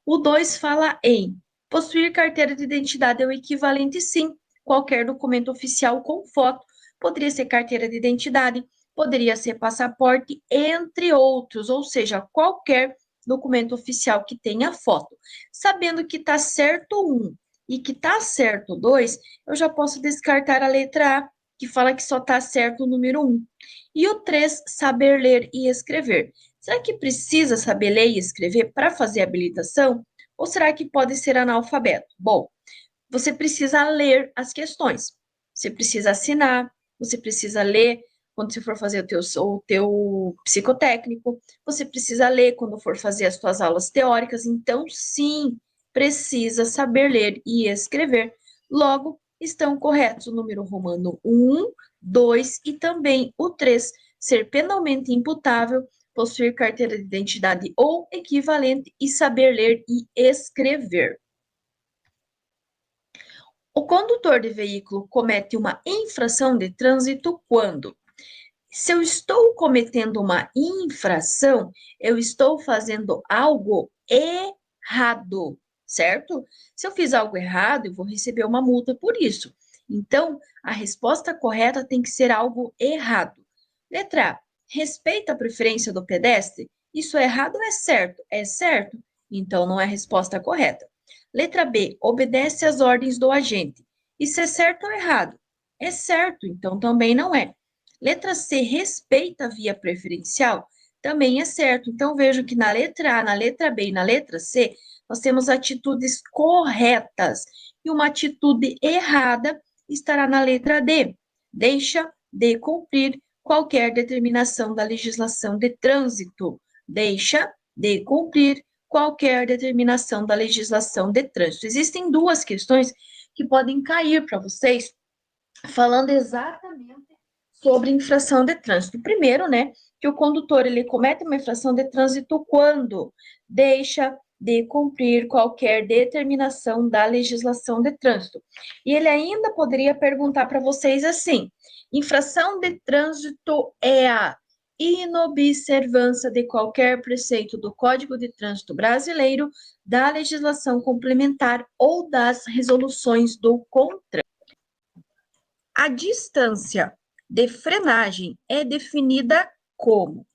O 2 fala em possuir carteira de identidade é o equivalente, sim, qualquer documento oficial com foto. Poderia ser carteira de identidade, poderia ser passaporte, entre outros, ou seja, qualquer documento oficial que tenha foto. Sabendo que está certo 1 e que está certo o 2, eu já posso descartar a letra A, que fala que só está certo o número 1. E o 3, saber ler e escrever. Será que precisa saber ler e escrever para fazer habilitação? Ou será que pode ser analfabeto? Bom, você precisa ler as questões. Você precisa assinar, você precisa ler quando você for fazer o teu psicotécnico, você precisa ler quando for fazer as suas aulas teóricas. Então, sim, precisa saber ler e escrever. Logo, estão corretos o número romano 1, 2 e também o 3, ser penalmente imputável, possuir carteira de identidade ou equivalente e saber ler e escrever. O condutor de veículo comete uma infração de trânsito quando? Se eu estou cometendo uma infração, eu estou fazendo algo errado, certo? Se eu fiz algo errado, eu vou receber uma multa por isso. Então, a resposta correta tem que ser algo errado. Letra A, respeita a preferência do pedestre? Isso é errado ou é certo? É certo? Então, não é a resposta correta. Letra B, obedece às ordens do agente. Isso é certo ou errado? É certo, então também não é. Letra C, respeita a via preferencial? Também é certo. Então, vejo que na letra A, na letra B e na letra C, nós temos atitudes corretas. E uma atitude errada estará na letra D. Deixa de cumprir qualquer determinação da legislação de trânsito. Deixa de cumprir qualquer determinação da legislação de trânsito. Existem duas questões que podem cair para vocês, falando exatamente sobre infração de trânsito. Primeiro, né, que o condutor ele comete uma infração de trânsito quando deixa de cumprir qualquer determinação da legislação de trânsito. E ele ainda poderia perguntar para vocês assim: infração de trânsito é a inobservância de qualquer preceito do Código de Trânsito Brasileiro, da legislação complementar ou das resoluções do CONTRAN. A distância de frenagem é definida como?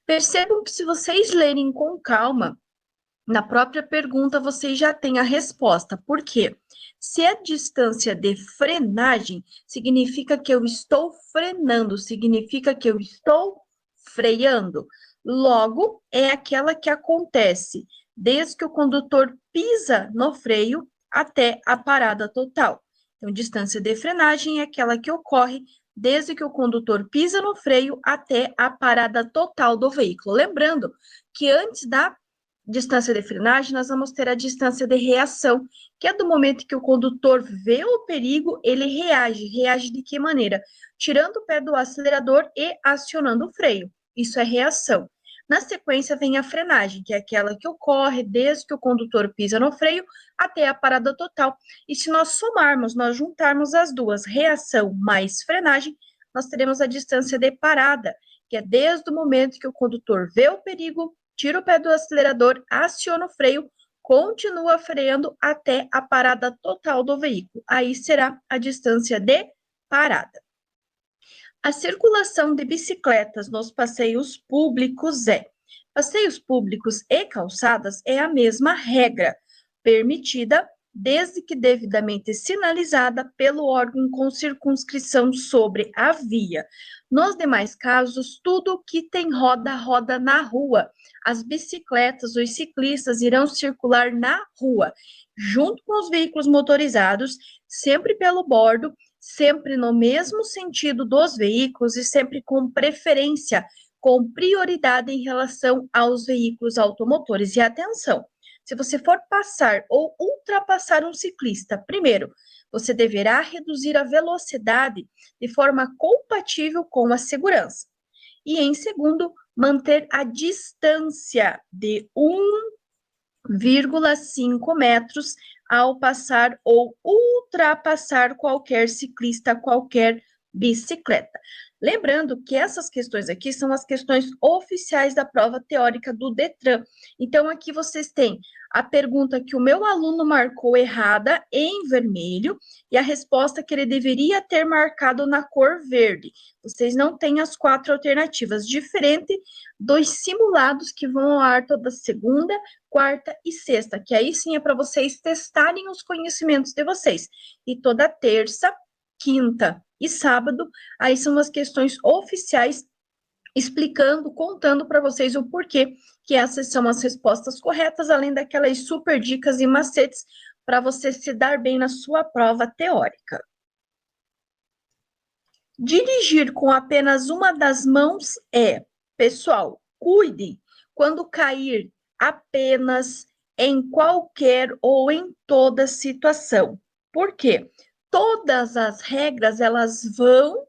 Percebam que se vocês lerem com calma, na própria pergunta vocês já têm a resposta. Por quê? Se a distância de frenagem significa que eu estou frenando, significa que eu estou freando. Logo, é aquela que acontece desde que o condutor pisa no freio até a parada total. Então, distância de frenagem é aquela que ocorre desde que o condutor pisa no freio até a parada total do veículo. Lembrando que antes da distância de frenagem, nós vamos ter a distância de reação, que é do momento que o condutor vê o perigo, ele reage. Reage de que maneira? Tirando o pé do acelerador e acionando o freio. Isso é reação. Na sequência vem a frenagem, que é aquela que ocorre desde que o condutor pisa no freio até a parada total. E se nós somarmos, nós juntarmos as duas, reação mais frenagem, nós teremos a distância de parada, que é desde o momento que o condutor vê o perigo, tira o pé do acelerador, aciona o freio, continua freando até a parada total do veículo. Aí será a distância de parada. A circulação de bicicletas nos passeios públicos passeios públicos e calçadas é a mesma regra, permitida desde que devidamente sinalizada pelo órgão com circunscrição sobre a via. Nos demais casos, tudo que tem roda, roda na rua. As bicicletas, os ciclistas irão circular na rua, junto com os veículos motorizados, sempre pelo bordo, sempre no mesmo sentido dos veículos e sempre com preferência, com prioridade em relação aos veículos automotores. E atenção, se você for passar ou ultrapassar um ciclista, primeiro, você deverá reduzir a velocidade de forma compatível com a segurança. E, em segundo, manter a distância de 1,5 metros ao passar ou ultrapassar qualquer ciclista, qualquer bicicleta. Lembrando que essas questões aqui são as questões oficiais da prova teórica do Detran. Então, aqui vocês têm a pergunta que o meu aluno marcou errada em vermelho e a resposta que ele deveria ter marcado na cor verde. Vocês não têm as 4 alternativas, diferente dos simulados que vão ao ar toda segunda, quarta e sexta, que aí sim é para vocês testarem os conhecimentos de vocês. E toda terça, quinta e sábado, aí são as questões oficiais explicando, contando para vocês o porquê que essas são as respostas corretas, além daquelas super dicas e macetes para você se dar bem na sua prova teórica. Dirigir com apenas uma das mãos pessoal, cuide quando cair apenas em qualquer ou em toda situação. Por quê? Todas as regras, elas vão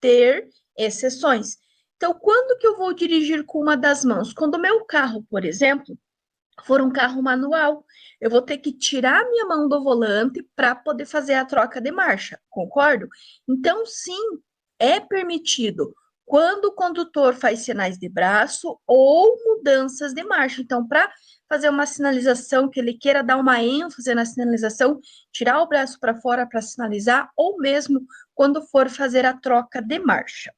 ter exceções. Então, quando que eu vou dirigir com uma das mãos? Quando o meu carro, por exemplo, for um carro manual, eu vou ter que tirar a minha mão do volante para poder fazer a troca de marcha, concordo? Então, sim, é permitido quando o condutor faz sinais de braço ou mudanças de marcha. Então, para fazer uma sinalização que ele queira dar uma ênfase na sinalização, tirar o braço para fora para sinalizar, ou mesmo quando for fazer a troca de marcha.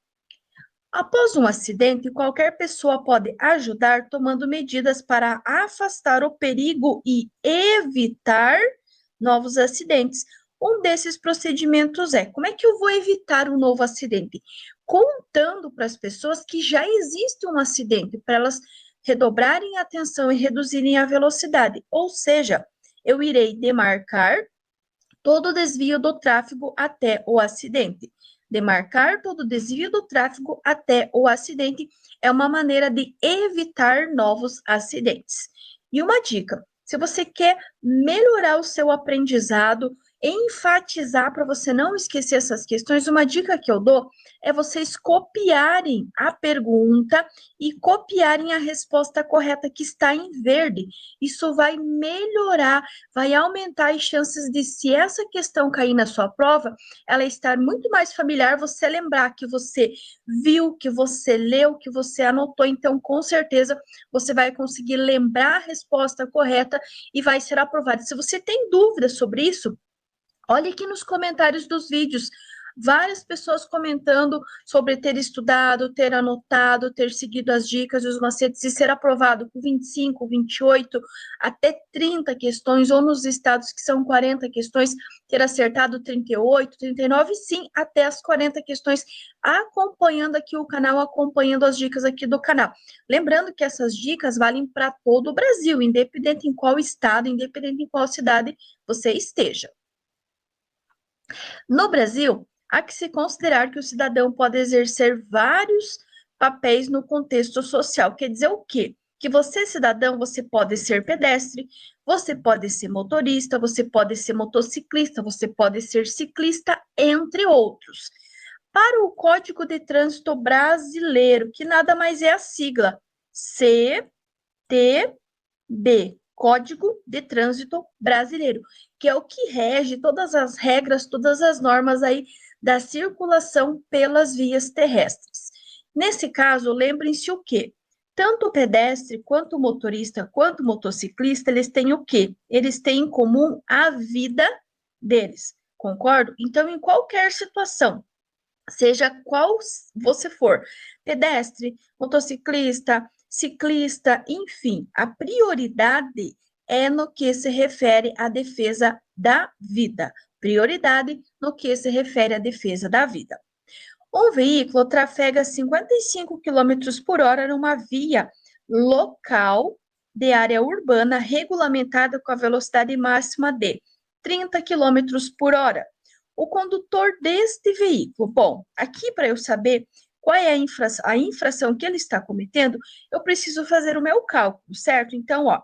Após um acidente, qualquer pessoa pode ajudar tomando medidas para afastar o perigo e evitar novos acidentes. Um desses procedimentos é: como é que eu vou evitar um novo acidente? Contando para as pessoas que já existe um acidente, para elas redobrarem a atenção e reduzirem a velocidade. Ou seja, eu irei demarcar todo o desvio do tráfego até o acidente. Demarcar todo o desvio do tráfego até o acidente é uma maneira de evitar novos acidentes. E uma dica: se você quer melhorar o seu aprendizado, enfatizar para você não esquecer essas questões, uma dica que eu dou é vocês copiarem a pergunta e copiarem a resposta correta que está em verde. Isso vai melhorar, vai aumentar as chances de, se essa questão cair na sua prova, ela estar muito mais familiar, você lembrar que você viu, que você leu, que você anotou. Então, com certeza, você vai conseguir lembrar a resposta correta e vai ser aprovado. Se você tem dúvidas sobre isso, olhe aqui nos comentários dos vídeos, várias pessoas comentando sobre ter estudado, ter anotado, ter seguido as dicas e os macetes e ser aprovado com 25, 28, até 30 questões, ou nos estados que são 40 questões, ter acertado 38, 39, sim, até as 40 questões, acompanhando aqui o canal, acompanhando as dicas aqui do canal. Lembrando que essas dicas valem para todo o Brasil, independente em qual estado, independente em qual cidade você esteja. No Brasil, há que se considerar que o cidadão pode exercer vários papéis no contexto social. Quer dizer o quê? Que você, cidadão, você pode ser pedestre, você pode ser motorista, você pode ser motociclista, você pode ser ciclista, entre outros. Para o Código de Trânsito Brasileiro, que nada mais é a sigla CTB, Código de Trânsito Brasileiro, que é o que rege todas as regras, todas as normas aí da circulação pelas vias terrestres. Nesse caso, lembrem-se o quê? Tanto o pedestre, quanto o motorista, quanto o motociclista, eles têm o quê? Eles têm em comum a vida deles, concordo? Então, em qualquer situação, seja qual você for, pedestre, motociclista, ciclista, enfim, a prioridade é no que se refere à defesa da vida. Prioridade no que se refere à defesa da vida. Um veículo trafega 55 km por hora numa via local de área urbana regulamentada com a velocidade máxima de 30 km por hora. O condutor deste veículo, bom, aqui para eu saber qual é a infração que ele está cometendo, eu preciso fazer o meu cálculo, certo? Então, ó,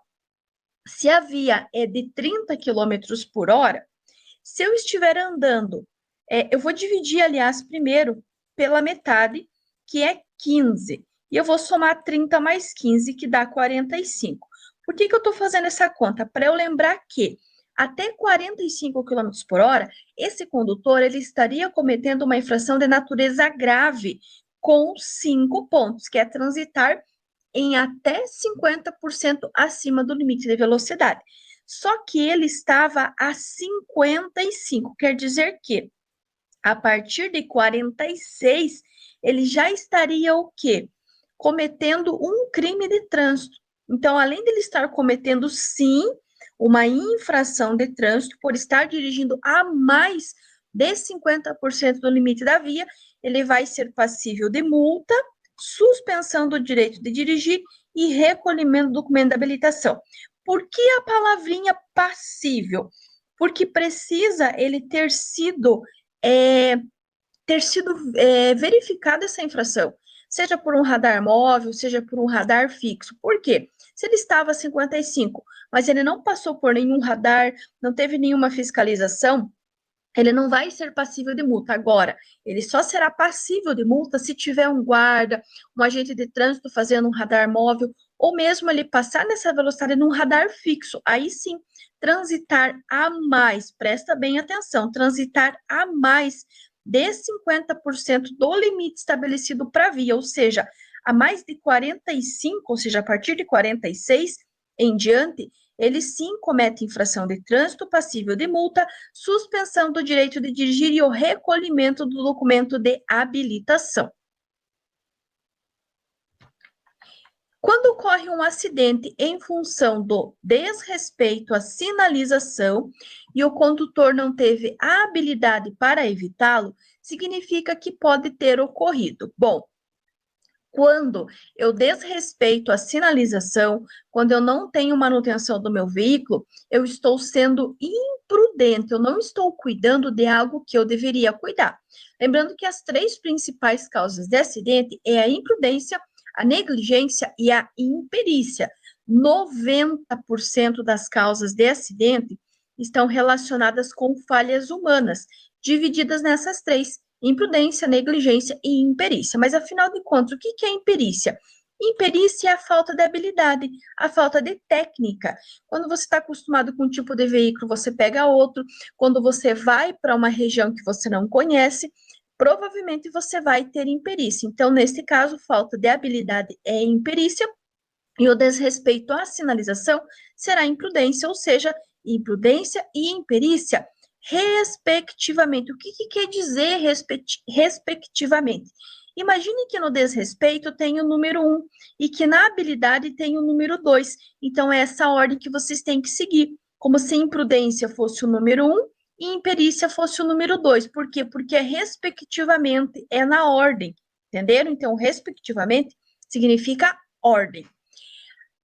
se a via é de 30 km por hora, se eu estiver andando, eu vou dividir, aliás, primeiro pela metade, que é 15. E eu vou somar 30 mais 15, que dá 45. Por que eu estou fazendo essa conta? Para eu lembrar que até 45 quilômetros por hora, esse condutor ele estaria cometendo uma infração de natureza grave, com 5 pontos, que é transitar em até 50% acima do limite de velocidade. Só que ele estava a 55, quer dizer que a partir de 46, ele já estaria o quê? Cometendo um crime de trânsito. Então, além de ele estar cometendo, sim, uma infração de trânsito por estar dirigindo a mais de 50% do limite da via, ele vai ser passível de multa, suspensão do direito de dirigir e recolhimento do documento de habilitação. Por que a palavrinha passível? Porque precisa ele ter sido verificada essa infração, seja por um radar móvel, seja por um radar fixo. Por quê? Se ele estava a 55, mas ele não passou por nenhum radar, não teve nenhuma fiscalização, ele não vai ser passível de multa. Agora, ele só será passível de multa se tiver um guarda, um agente de trânsito fazendo um radar móvel, ou mesmo ele passar nessa velocidade num radar fixo. Aí sim, transitar a mais, presta bem atenção, transitar a mais de 50% do limite estabelecido para a via, ou seja, a mais de 45, ou seja, a partir de 46 em diante, ele sim comete infração de trânsito passível de multa, suspensão do direito de dirigir e o recolhimento do documento de habilitação. Quando ocorre um acidente em função do desrespeito à sinalização e o condutor não teve a habilidade para evitá-lo, significa que pode ter ocorrido. Bom, quando eu desrespeito a sinalização, quando eu não tenho manutenção do meu veículo, eu estou sendo imprudente, eu não estou cuidando de algo que eu deveria cuidar. Lembrando que as 3 principais causas de acidente é a imprudência, a negligência e a imperícia. 90% das causas de acidente estão relacionadas com falhas humanas, divididas nessas 3: imprudência, negligência e imperícia. Mas, afinal de contas, o que é imperícia? Imperícia é a falta de habilidade, a falta de técnica. Quando você está acostumado com um tipo de veículo, você pega outro. Quando você vai para uma região que você não conhece, provavelmente você vai ter imperícia. Então, nesse caso, falta de habilidade é imperícia e o desrespeito à sinalização será imprudência, ou seja, imprudência e imperícia, respectivamente. O que quer dizer respectivamente? Imagine que no desrespeito tem o número 1 e que na habilidade tem o número 2. Então, é essa ordem que vocês têm que seguir, como se imprudência fosse o número 1 e imperícia fosse o número 2. Por quê? Porque respectivamente é na ordem, entenderam? Então, respectivamente significa ordem.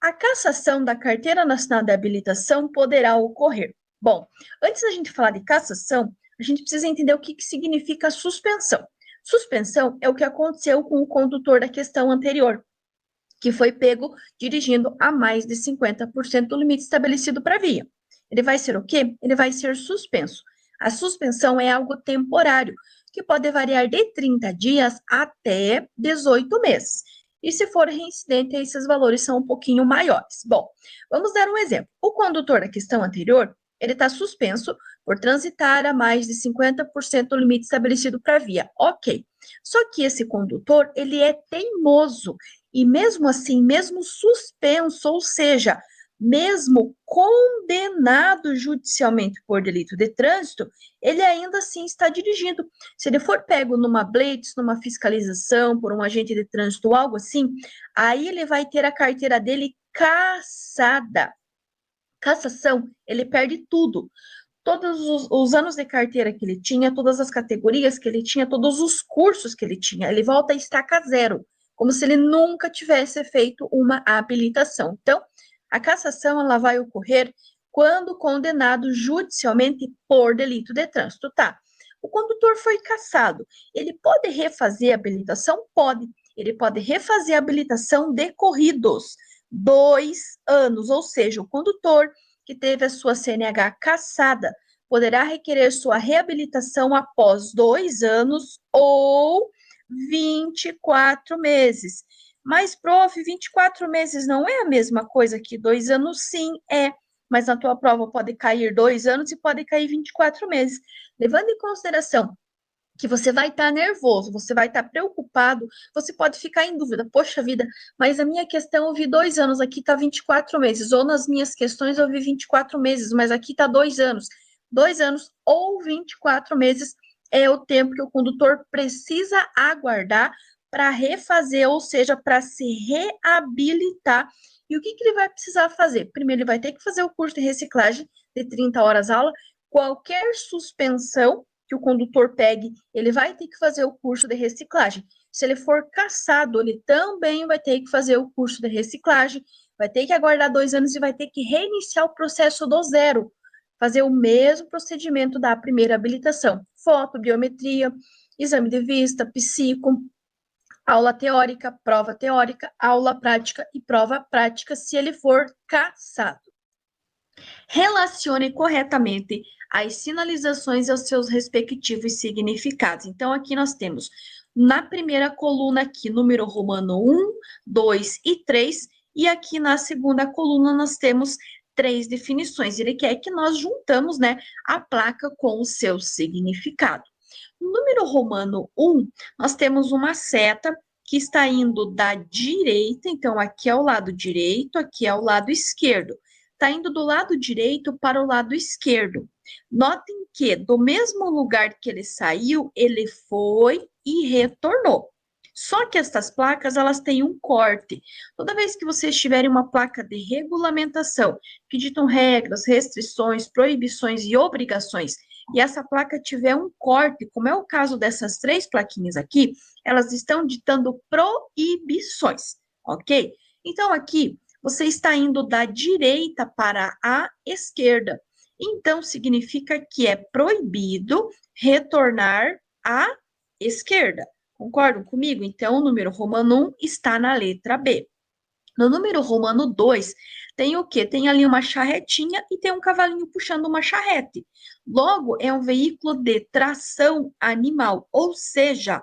A cassação da Carteira Nacional de Habilitação poderá ocorrer. Bom, antes da gente falar de cassação, a gente precisa entender o que significa suspensão. Suspensão é o que aconteceu com o condutor da questão anterior, que foi pego dirigindo a mais de 50% do limite estabelecido para a via. Ele vai ser o quê? Ele vai ser suspenso. A suspensão é algo temporário, que pode variar de 30 dias até 18 meses. E se for reincidente, esses valores são um pouquinho maiores. Bom, vamos dar um exemplo. O condutor da questão anterior, ele está suspenso por transitar a mais de 50% do limite estabelecido para a via. Ok. Só que esse condutor, ele é teimoso. E mesmo assim, mesmo suspenso, ou seja, mesmo condenado judicialmente por delito de trânsito, ele ainda assim está dirigindo. Se ele for pego numa blitz, numa fiscalização por um agente de trânsito ou algo assim, aí ele vai ter a carteira dele cassada. Cassação, ele perde tudo. Todos os anos de carteira que ele tinha, todas as categorias que ele tinha, todos os cursos que ele tinha, ele volta a estaca zero, como se ele nunca tivesse feito uma habilitação. Então, a cassação ela vai ocorrer quando condenado judicialmente por delito de trânsito, tá? O condutor foi cassado. Ele pode refazer a habilitação? Pode. Ele pode refazer a habilitação decorridos 2 anos, ou seja, o condutor que teve a sua CNH cassada poderá requerer sua reabilitação após 2 anos ou 24 meses. Mas, prof, 24 meses não é a mesma coisa que 2 anos? Sim, é. mas na tua prova pode cair 2 anos e pode cair 24 meses. Levando em consideração que você vai estar nervoso, você vai estar preocupado, você pode ficar em dúvida, poxa vida, mas a minha questão eu vi 2 anos, aqui está 24 meses, ou nas minhas questões eu vi 24 meses, mas aqui está 2 anos. 2 anos ou 24 meses é o tempo que o condutor precisa aguardar para refazer, ou seja, para se reabilitar. E o que ele vai precisar fazer? Primeiro, ele vai ter que fazer o curso de reciclagem de 30 horas aula. Qualquer suspensão que o condutor pegue, ele vai ter que fazer o curso de reciclagem. Se ele for cassado, ele também vai ter que fazer o curso de reciclagem, vai ter que aguardar 2 anos e vai ter que reiniciar o processo do zero, fazer o mesmo procedimento da primeira habilitação: foto, biometria, exame de vista, psico, aula teórica, aula prática e prova prática, se ele for cassado. Relacione corretamente as sinalizações aos seus respectivos significados. Então, aqui nós temos, na primeira coluna aqui, número romano 1, 2 e 3, e aqui na segunda coluna nós temos 3 definições. Ele quer que nós juntamos, né, a placa com o seu significado. No número romano 1, nós temos uma seta que está indo da direita, então aqui é o lado direito, aqui é o lado esquerdo. Está indo do lado direito para o lado esquerdo. Notem que, do mesmo lugar que ele saiu, ele foi e retornou. Só que estas placas, elas têm um corte. Toda vez que vocês tiverem uma placa de regulamentação, que ditam regras, restrições, proibições e obrigações, e essa placa tiver um corte, como é o caso dessas 3 plaquinhas aqui, elas estão ditando proibições, ok? Então, aqui, você está indo da direita para a esquerda. Então, significa que é proibido retornar à esquerda. Concordam comigo? Então, o número romano 1 está na letra B. No número romano 2, tem o quê? Tem ali uma charretinha e tem um cavalinho puxando uma charrete. Logo, é um veículo de tração animal, ou seja,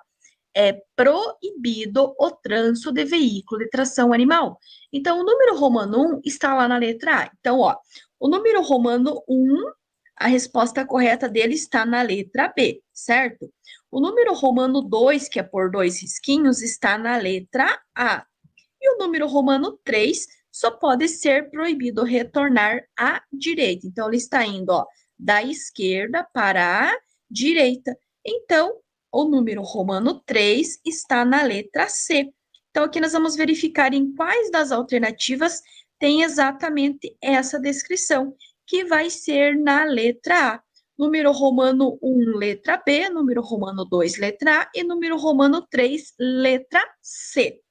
é proibido o trânsito de veículo de tração animal. Então, o número romano 1 está lá na letra A. Então, ó, o número romano 1, a resposta correta dele está na letra B, certo? O número romano 2, que é por 2 risquinhos, está na letra A. E o número romano 3 só pode ser proibido retornar à direita. Então, ele está indo, ó, da esquerda para a direita. Então, o número romano 3 está na letra C. Então, aqui nós vamos verificar em quais das alternativas tem exatamente essa descrição, que vai ser na letra A. Número romano 1, letra B, número romano 2, letra A, e número romano 3, letra C.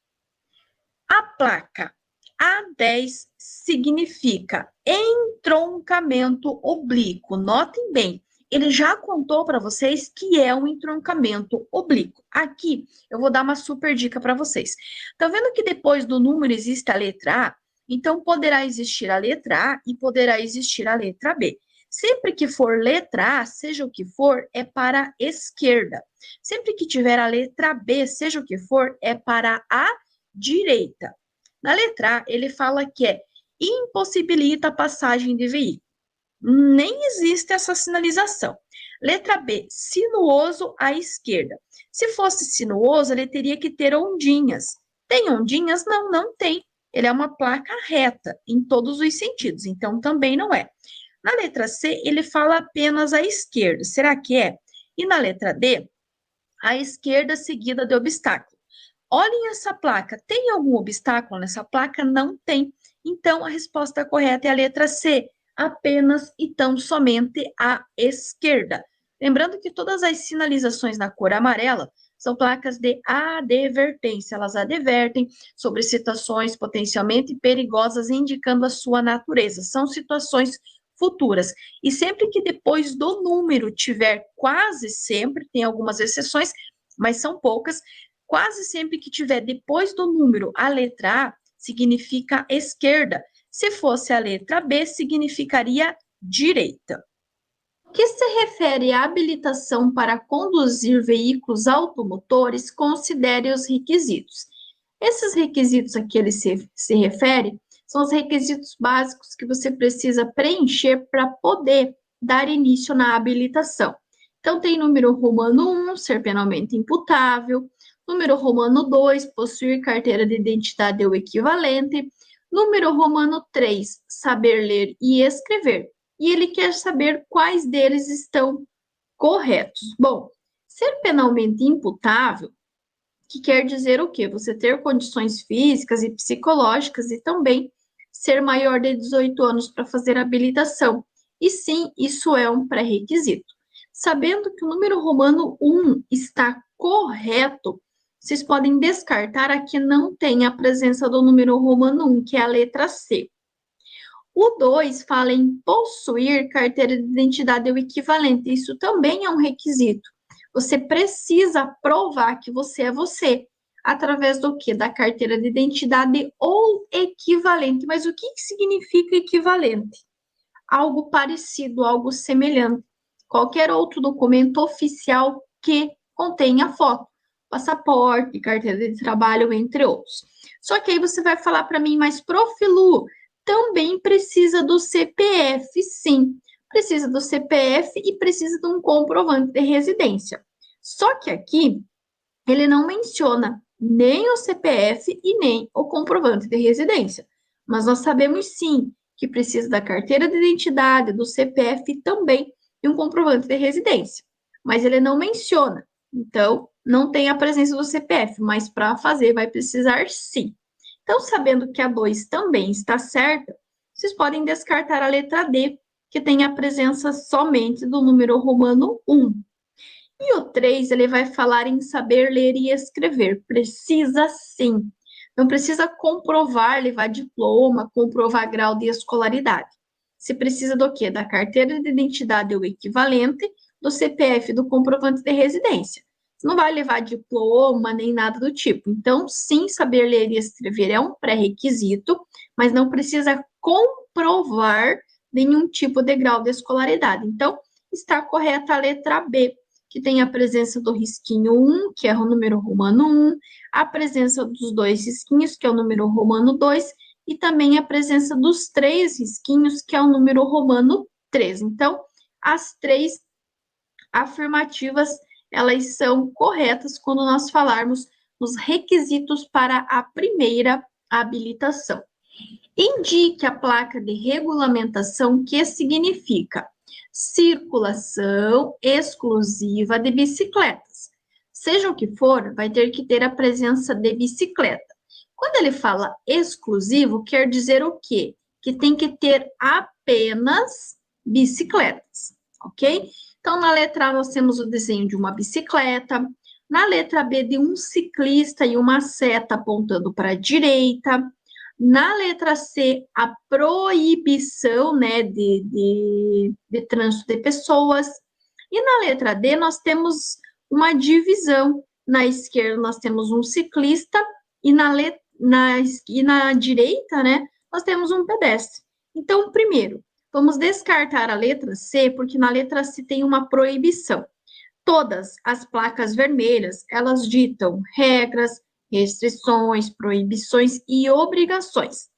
A placa A10 significa entroncamento oblíquo. Notem bem, ele já contou para vocês que é um entroncamento oblíquo. Aqui, eu vou dar uma super dica para vocês. Tá vendo que depois do número existe a letra A? Então, poderá existir a letra A e poderá existir a letra B. Sempre que for letra A, seja o que for, é para a esquerda. Sempre que tiver a letra B, seja o que for, é para a direita. Na letra A, ele fala que é impossibilita a passagem de veículo. Nem existe essa sinalização. Letra B, sinuoso à esquerda. Se fosse sinuoso, ele teria que ter ondinhas. Tem ondinhas? Não, não tem. Ele é uma placa reta em todos os sentidos, então também não é. Na letra C, ele fala apenas à esquerda. Será que é? E na letra D, à esquerda seguida de obstáculo. Olhem essa placa. Tem algum obstáculo nessa placa? Não tem. Então, a resposta correta é a letra C, apenas e tão somente à esquerda. Lembrando que todas as sinalizações na cor amarela são placas de advertência. Elas advertem sobre situações potencialmente perigosas, indicando a sua natureza. São situações futuras. E sempre que depois do número tiver, quase sempre, tem algumas exceções, mas são poucas, quase sempre que tiver depois do número a letra A, significa esquerda. Se fosse a letra B, significaria direita. O que se refere à habilitação para conduzir veículos automotores, considere os requisitos. Esses requisitos a que ele se refere são os requisitos básicos que você precisa preencher para poder dar início na habilitação. Então, tem número romano 1, ser penalmente imputável, número romano 2, possuir carteira de identidade ou equivalente, número romano 3, saber ler e escrever. E ele quer saber quais deles estão corretos. Bom, ser penalmente imputável, que quer dizer o quê? Você ter condições físicas e psicológicas e também ser maior de 18 anos para fazer habilitação. E sim, isso é um pré-requisito. Sabendo que o número romano 1 está correto, vocês podem descartar a que não tem a presença do número romano 1, que é a letra C. O 2 fala em possuir carteira de identidade ou equivalente. Isso também é um requisito. Você precisa provar que você é você. Através do quê? Da carteira de identidade ou equivalente. Mas o que significa equivalente? Algo parecido, algo semelhante. Qualquer outro documento oficial que contenha foto. Passaporte, carteira de trabalho, entre outros. Só que aí você vai falar para mim, mas Prof. Lu, também precisa do CPF, sim. Precisa do CPF e precisa de um comprovante de residência. Só que aqui, ele não menciona nem o CPF e nem o comprovante de residência. Mas nós sabemos, sim, que precisa da carteira de identidade, do CPF e também de um comprovante de residência. Mas ele não menciona. Então, não tem a presença do CPF, mas para fazer vai precisar, sim. Então, sabendo que a 2 também está certa, vocês podem descartar a letra D, que tem a presença somente do número romano 1. E o 3, ele vai falar em saber ler e escrever. Precisa sim. Não precisa comprovar, levar diploma, comprovar grau de escolaridade. Você precisa do quê? Da carteira de identidade ou equivalente, do CPF, do comprovante de residência. Você não vai levar diploma nem nada do tipo. Então, sim, saber ler e escrever é um pré-requisito, mas não precisa comprovar nenhum tipo de grau de escolaridade. Então, está correta a letra B, que tem a presença do risquinho 1, que é o número romano 1, a presença dos 2 risquinhos, que é o número romano 2, e também a presença dos 3 risquinhos, que é o número romano 3. Então, as 3 afirmativas, elas são corretas quando nós falarmos nos requisitos para a primeira habilitação. Indique a placa de regulamentação, que significa circulação exclusiva de bicicletas. Seja o que for, vai ter que ter a presença de bicicleta. Quando ele fala exclusivo, quer dizer o quê? Que tem que ter apenas bicicletas, ok? Então, na letra A, nós temos o desenho de uma bicicleta. Na letra B, de um ciclista e uma seta apontando para a direita. Na letra C, a proibição, né, de trânsito de pessoas. E na letra D, nós temos uma divisão. Na esquerda, nós temos um ciclista e na direita, né, nós temos um pedestre. Então, primeiro, vamos descartar a letra C, porque na letra C tem uma proibição. Todas as placas vermelhas, elas ditam regras, restrições, proibições e obrigações.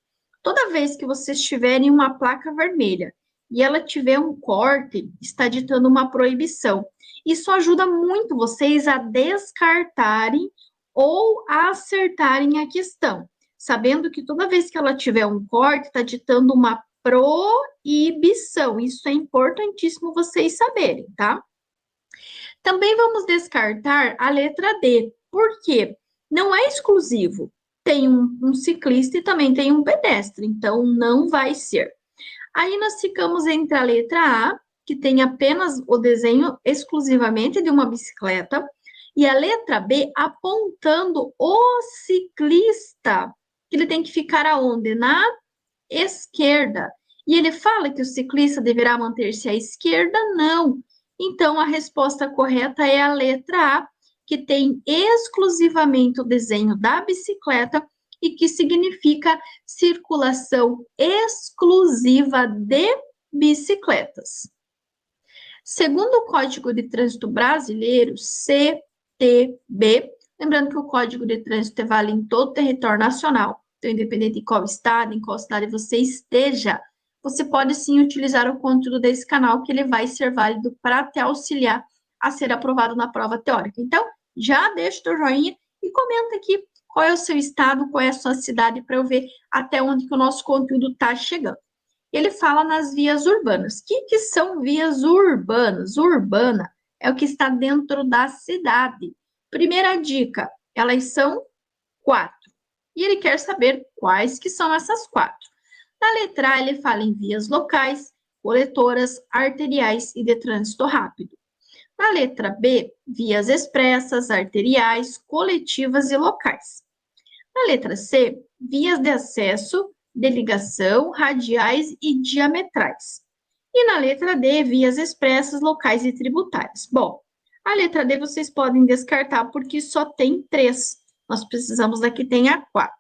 Toda vez que vocês tiverem uma placa vermelha e ela tiver um corte, está ditando uma proibição. Isso ajuda muito vocês a descartarem ou a acertarem a questão, sabendo que toda vez que ela tiver um corte, está ditando uma proibição. Isso é importantíssimo vocês saberem, tá? Também vamos descartar a letra D. Por quê? Não é exclusivo. Tem um ciclista e também tem um pedestre, então não vai ser. Aí nós ficamos entre a letra A, que tem apenas o desenho exclusivamente de uma bicicleta, e a letra B apontando o ciclista, que ele tem que ficar aonde? Na esquerda. E ele fala que o ciclista deverá manter-se à esquerda? Não. Então, a resposta correta é a letra A, que tem exclusivamente o desenho da bicicleta e que significa circulação exclusiva de bicicletas. Segundo o Código de Trânsito Brasileiro, CTB, lembrando que o Código de Trânsito vale em todo o território nacional, Então, independente de qual estado, em qual cidade você esteja, você pode sim utilizar o conteúdo desse canal, que ele vai ser válido para te auxiliar a ser aprovado na prova teórica. Então, já deixa o teu joinha e comenta aqui qual é o seu estado, qual é a sua cidade, para eu ver até onde que o nosso conteúdo está chegando. Ele fala nas vias urbanas. O que são vias urbanas? Urbana é o que está dentro da cidade. Primeira dica, elas são 4. E ele quer saber quais que são essas 4. Na letra A, ele fala em vias locais, coletoras, arteriais e de trânsito rápido. Na letra B, vias expressas, arteriais, coletivas e locais. Na letra C, vias de acesso, de ligação, radiais e diametrais. E na letra D, vias expressas, locais e tributárias. Bom, a letra D vocês podem descartar porque só tem 3. Nós precisamos da que tenha 4.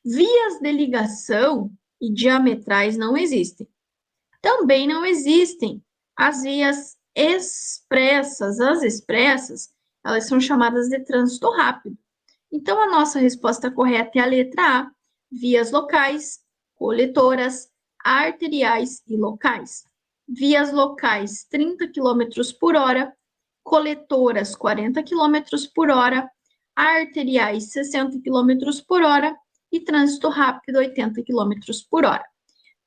Vias de ligação e diametrais não existem. Também não existem as vias expressas. As expressas, elas são chamadas de trânsito rápido. Então, a nossa resposta correta é a letra A, vias locais, coletoras, arteriais e locais. Vias locais, 30 km por hora, coletoras, 40 km por hora, arteriais, 60 km por hora e trânsito rápido, 80 km por hora.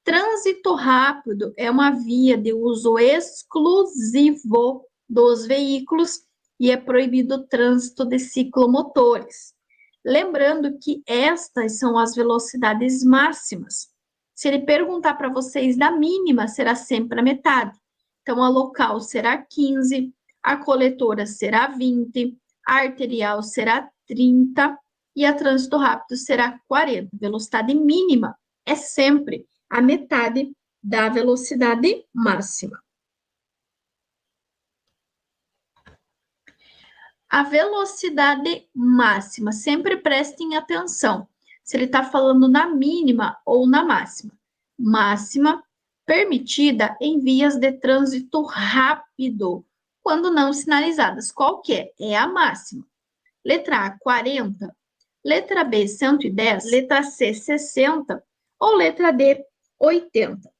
Trânsito rápido é uma via de uso exclusivo dos veículos e é proibido o trânsito de ciclomotores. Lembrando que estas são as velocidades máximas. Se ele perguntar para vocês da mínima, será sempre a metade. Então, a local será 15, a coletora será 20, a arterial será 30 e a trânsito rápido será 40. Velocidade mínima é sempre a metade da velocidade máxima. A velocidade máxima, sempre prestem atenção se ele está falando na mínima ou na máxima. Máxima permitida em vias de trânsito rápido, quando não sinalizadas. Qual que é? É a máxima. Letra A, 40. Letra B, 110. Letra C, 60. Ou letra D, 80.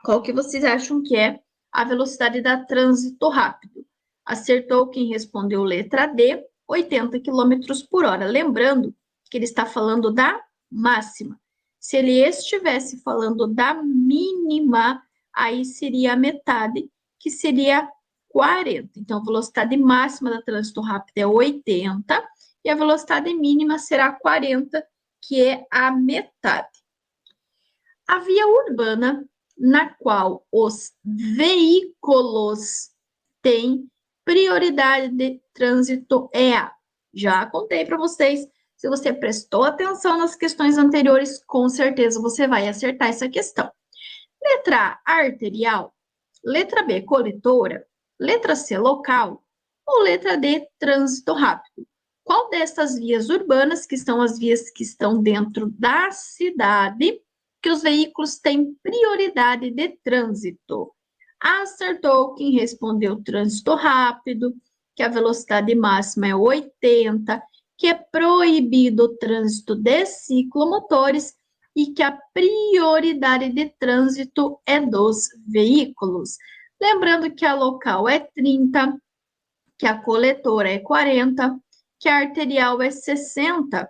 Qual que vocês acham que é a velocidade da trânsito rápido? Acertou quem respondeu letra D, 80 km por hora. Lembrando que ele está falando da máxima. Se ele estivesse falando da mínima, aí seria a metade, que seria 40. Então, a velocidade máxima da trânsito rápido é 80 e a velocidade mínima será 40, que é a metade. A via urbana, na qual os veículos têm prioridade de trânsito é a. Já contei para vocês. Se você prestou atenção nas questões anteriores, com certeza você vai acertar essa questão. Letra A, arterial. Letra B, coletora. Letra C, local. Ou letra D, trânsito rápido. Qual dessas vias urbanas, que são as vias que estão dentro da cidade, que os veículos têm prioridade de trânsito? Acertou quem respondeu trânsito rápido, que a velocidade máxima é 80, que é proibido o trânsito de ciclomotores e que a prioridade de trânsito é dos veículos. Lembrando que a local é 30, que a coletora é 40, que a arterial é 60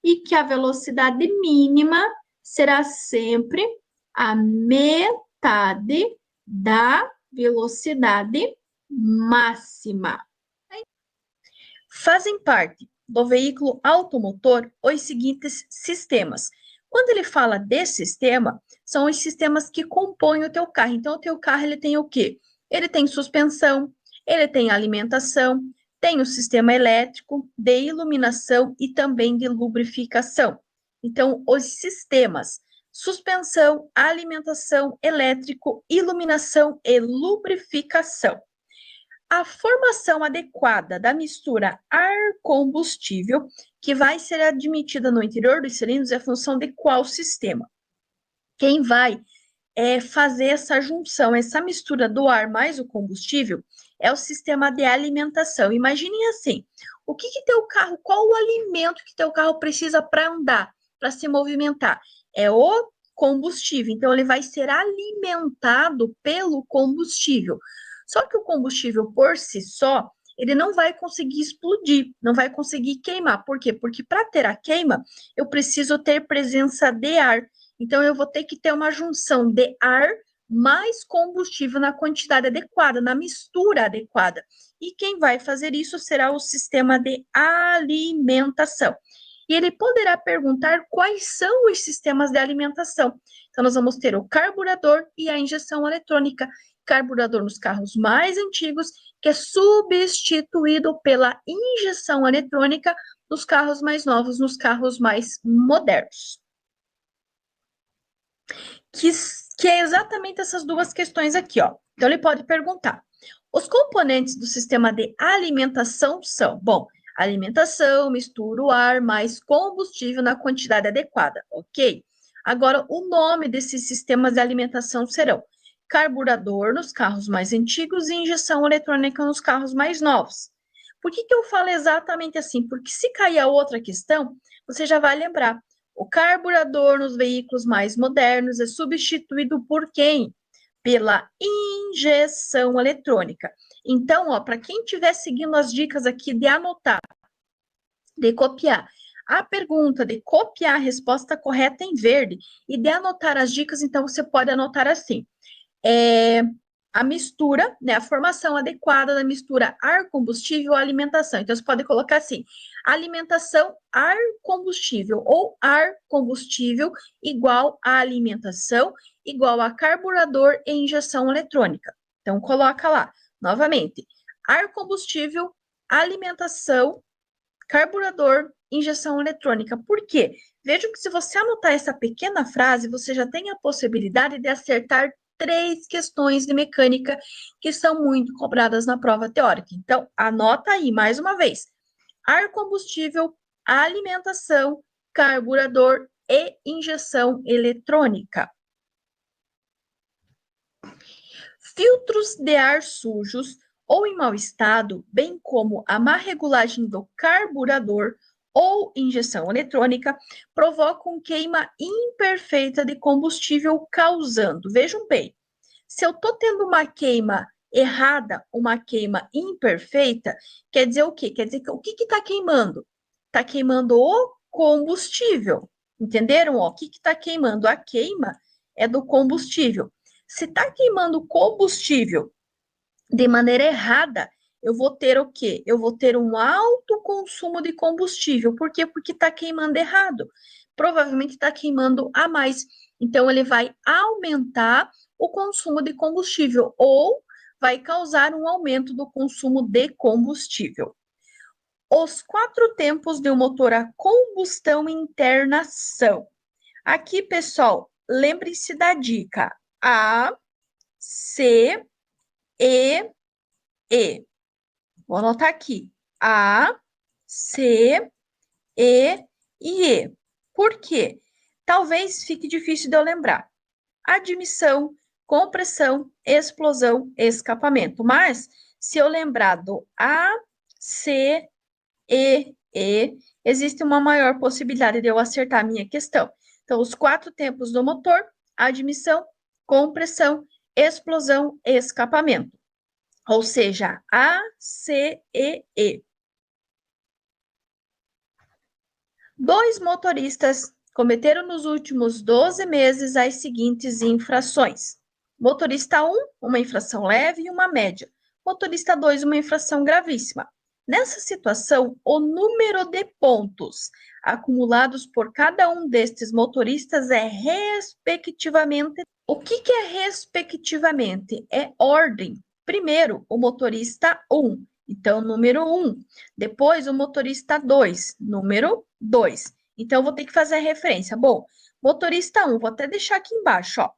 e que a velocidade mínima será sempre a metade da velocidade máxima. Fazem parte do veículo automotor os seguintes sistemas. Quando ele fala de sistema, são os sistemas que compõem o teu carro. Então, o teu carro ele tem o quê? Ele tem suspensão, ele tem alimentação, tem o sistema elétrico, de iluminação e também de lubrificação. Então, os sistemas suspensão, alimentação, elétrico, iluminação e lubrificação. A formação adequada da mistura ar-combustível que vai ser admitida no interior dos cilindros é função de qual sistema? Quem vai fazer essa junção, essa mistura do ar mais o combustível é o sistema de alimentação. Imaginem assim, o que teu carro, qual o alimento que teu carro precisa para andar? para se movimentar? É o combustível. Então, ele vai ser alimentado pelo combustível. Só que o combustível por si só, ele não vai conseguir explodir, não vai conseguir queimar. Por quê? Porque para ter a queima, eu preciso ter presença de ar. Então, eu vou ter que ter uma junção de ar mais combustível na quantidade adequada, na mistura adequada. E quem vai fazer isso será o sistema de alimentação. E ele poderá perguntar quais são os sistemas de alimentação. Então, nós vamos ter o carburador e a injeção eletrônica. Carburador nos carros mais antigos, que é substituído pela injeção eletrônica nos carros mais novos, nos carros mais modernos. Que é exatamente essas duas questões aqui, ó. Então, ele pode perguntar: os componentes do sistema de alimentação são, bom, alimentação, mistura o ar mais combustível na quantidade adequada, ok? Agora, o nome desses sistemas de alimentação serão carburador nos carros mais antigos e injeção eletrônica nos carros mais novos. Por que eu falo exatamente assim? Porque se cair a outra questão, você já vai lembrar. O carburador nos veículos mais modernos é substituído por quem? Pela injeção eletrônica. Então, ó, para quem estiver seguindo as dicas aqui de anotar, de copiar a pergunta, de copiar a resposta correta em verde e de anotar as dicas, então você pode anotar assim: a mistura, né, a formação adequada da mistura ar-combustível alimentação. Então, você pode colocar assim: alimentação ar-combustível ou ar-combustível igual a alimentação igual a carburador e injeção eletrônica. Então, coloca lá, novamente, ar-combustível, alimentação, carburador, injeção eletrônica. Por quê? Veja que se você anotar essa pequena frase, você já tem a possibilidade de acertar 3 questões de mecânica que são muito cobradas na prova teórica. Então, anota aí mais uma vez: ar combustível, alimentação, carburador e injeção eletrônica. Filtros de ar sujos ou em mau estado, bem como a má regulagem do carburador ou injeção eletrônica, provocam queima imperfeita de combustível, causando, vejam bem, se eu estou tendo uma queima errada, uma queima imperfeita, quer dizer o quê? Quer dizer que o que está queimando? Está queimando o combustível, entenderam? Ó, o que está queimando? A queima é do combustível. Se está queimando combustível de maneira errada, eu vou ter o quê? Eu vou ter um alto consumo de combustível. Por quê? Porque está queimando errado. Provavelmente está queimando a mais. Então, ele vai aumentar o consumo de combustível ou vai causar um aumento do consumo de combustível. Os 4 tempos de um motor a combustão interna são. Aqui, pessoal, lembre-se da dica: A, C, E. Vou anotar aqui: A, C, E e E. Por quê? Talvez fique difícil de eu lembrar. Admissão, compressão, explosão, escapamento. Mas, se eu lembrar do A, C, E, existe uma maior possibilidade de eu acertar a minha questão. Então, os 4 tempos do motor: admissão, compressão, explosão, escapamento. Ou seja, A, C, E. 2 motoristas cometeram nos últimos 12 meses as seguintes infrações. Motorista 1, uma infração leve e uma média. Motorista 2, uma infração gravíssima. Nessa situação, o número de pontos acumulados por cada um destes motoristas é respectivamente. O que é respectivamente? É ordem. Primeiro, o motorista 1. Então, número 1. Depois, o motorista 2. Número 2. Então, eu vou ter que fazer a referência. Bom, motorista 1, vou até deixar aqui embaixo, ó.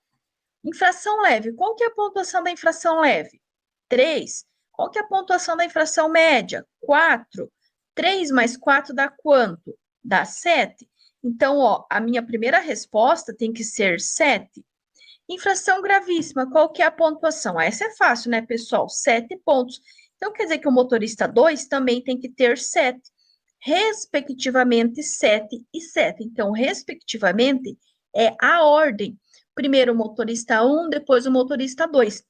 Infração leve. Qual que é a pontuação da infração leve? 3. Qual que é a pontuação da infração média? 4. 3 mais 4 dá quanto? Dá 7. Então, ó, a minha primeira resposta tem que ser 7. Infração gravíssima, qual que é a pontuação? Essa é fácil, né, pessoal? 7 pontos. Então, quer dizer que o motorista 2 também tem que ter 7. respectivamente 7 e 7. Então, respectivamente, é a ordem. Primeiro o motorista 1, depois o motorista 2.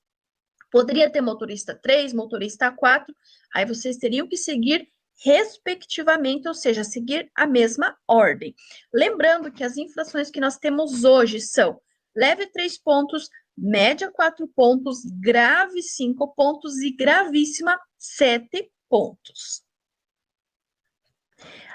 Poderia ter motorista 3, motorista 4, aí vocês teriam que seguir respectivamente, ou seja, seguir a mesma ordem. Lembrando que as infrações que nós temos hoje são leve 3 pontos, média 4 pontos, grave 5 pontos e gravíssima 7 pontos.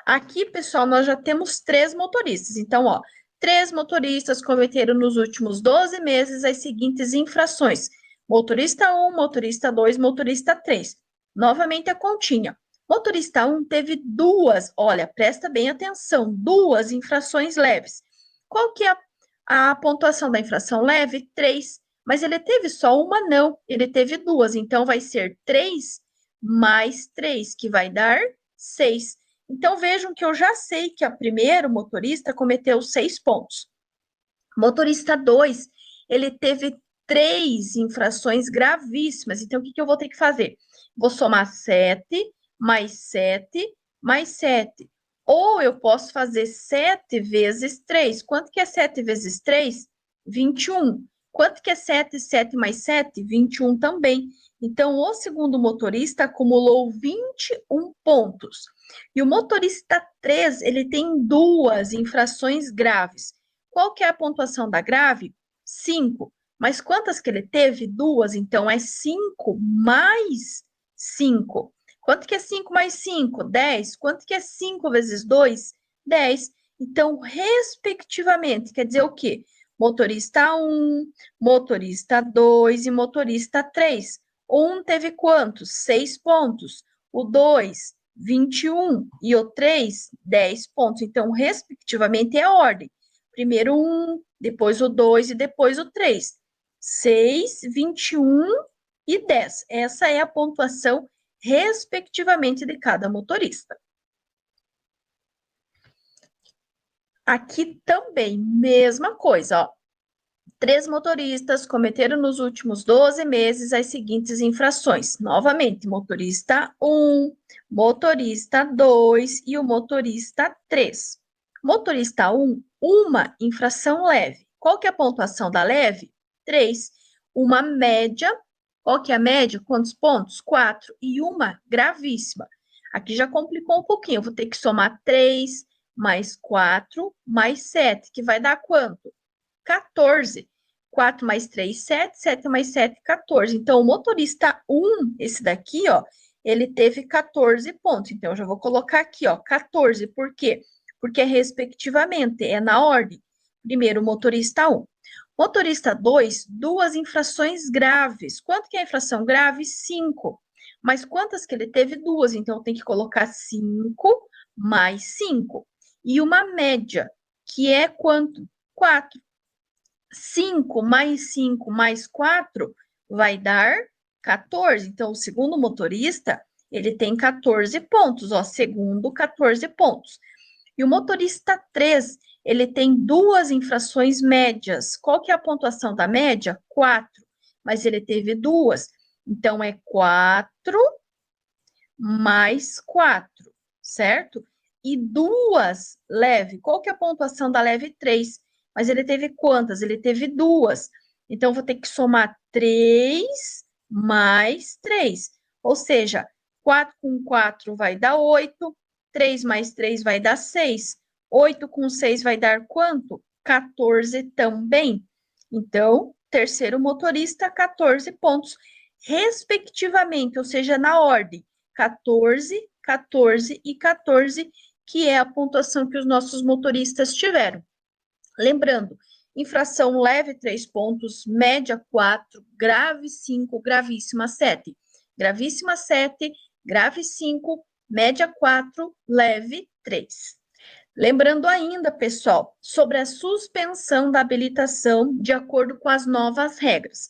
Aqui, pessoal, nós já temos 3 motoristas. Então, ó, 3 motoristas cometeram nos últimos 12 meses as seguintes infrações: motorista 1, motorista 2, motorista 3. Novamente a continha. Motorista 1 teve 2, olha, presta bem atenção, 2 infrações leves. Qual que é a pontuação da infração leve? 3. Mas ele teve só uma? Não, ele teve 2. Então, vai ser 3 mais 3, que vai dar 6. Então, vejam que eu já sei que a primeiro motorista cometeu 6 pontos. Motorista 2, ele teve 3 infrações gravíssimas. Então, o que eu vou ter que fazer? Vou somar 7, mais 7, mais 7. Ou eu posso fazer 7 vezes 3. Quanto que é 7 vezes 3? 21. Quanto que é 7, 7 mais 7? 21 também. Então, o segundo motorista acumulou 21 pontos. E o motorista 3, ele tem 2 infrações graves. Qual que é a pontuação da grave? 5. Mas quantas que ele teve? 2. Então, é 5 mais 5. Quanto que é 5 mais 5? 10. Quanto que é 5 vezes 2? 10. Então, respectivamente, quer dizer o quê? Motorista 1, motorista 2 e motorista 3. O 1 teve quantos? 6 pontos. O 2, 21. E o 3, 10 pontos. Então, respectivamente, é a ordem. Primeiro o 1, depois o 2 e depois o 3. 6, 21 e 10. Essa é a pontuação, respectivamente, de cada motorista. Aqui também, mesma coisa, ó. 3 motoristas cometeram nos últimos 12 meses as seguintes infrações. Novamente, motorista 1, motorista 2 e o motorista 3. Motorista 1, uma infração leve. Qual que é a pontuação da leve? 3. Uma média. Qual que é a média? Quantos pontos? 4. E uma gravíssima. Aqui já complicou um pouquinho. Eu vou ter que somar 3 mais 4 mais 7, que vai dar quanto? 14. 4 mais 3, 7. 7 mais 7, 14. Então, o motorista 1, esse daqui, ó, ele teve 14 pontos. Então, eu já vou colocar aqui, ó, 14. Por quê? Porque é respectivamente, é na ordem. Primeiro, o motorista 1. Motorista 2, 2 infrações graves. Quanto que é a infração grave? 5. Mas quantas que ele teve? 2. Então, eu tenho que colocar 5 mais 5. E uma média, que é quanto? 4. 5 mais 5 mais 4 vai dar 14. Então, o segundo motorista, ele tem 14 pontos, ó, segundo 14 pontos. E o motorista 3, ele tem 2 infrações médias. Qual que é a pontuação da média? 4. Mas ele teve 2. Então, é 4 mais 4, certo? E 2 leve. Qual que é a pontuação da leve? 3. Mas ele teve quantas? Ele teve 2. Então, eu vou ter que somar 3 mais 3. Ou seja, 4 com 4 vai dar 8. 3 mais 3 vai dar 6. 8 com 6 vai dar quanto? 14 também. Então, terceiro motorista, 14 pontos, respectivamente, ou seja, na ordem, 14, 14 e 14, que é a pontuação que os nossos motoristas tiveram. Lembrando, infração leve 3 pontos, média 4, grave 5, gravíssima 7. Gravíssima 7, grave 5, média 4, leve 3. Lembrando ainda, pessoal, sobre a suspensão da habilitação de acordo com as novas regras.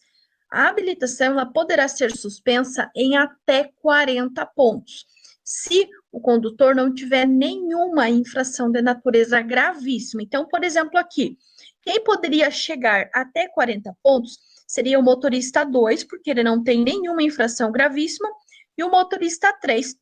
A habilitação ela poderá ser suspensa em até 40 pontos, se o condutor não tiver nenhuma infração de natureza gravíssima. Então, por exemplo, aqui, quem poderia chegar até 40 pontos seria o motorista 2, porque ele não tem nenhuma infração gravíssima, e o motorista 3,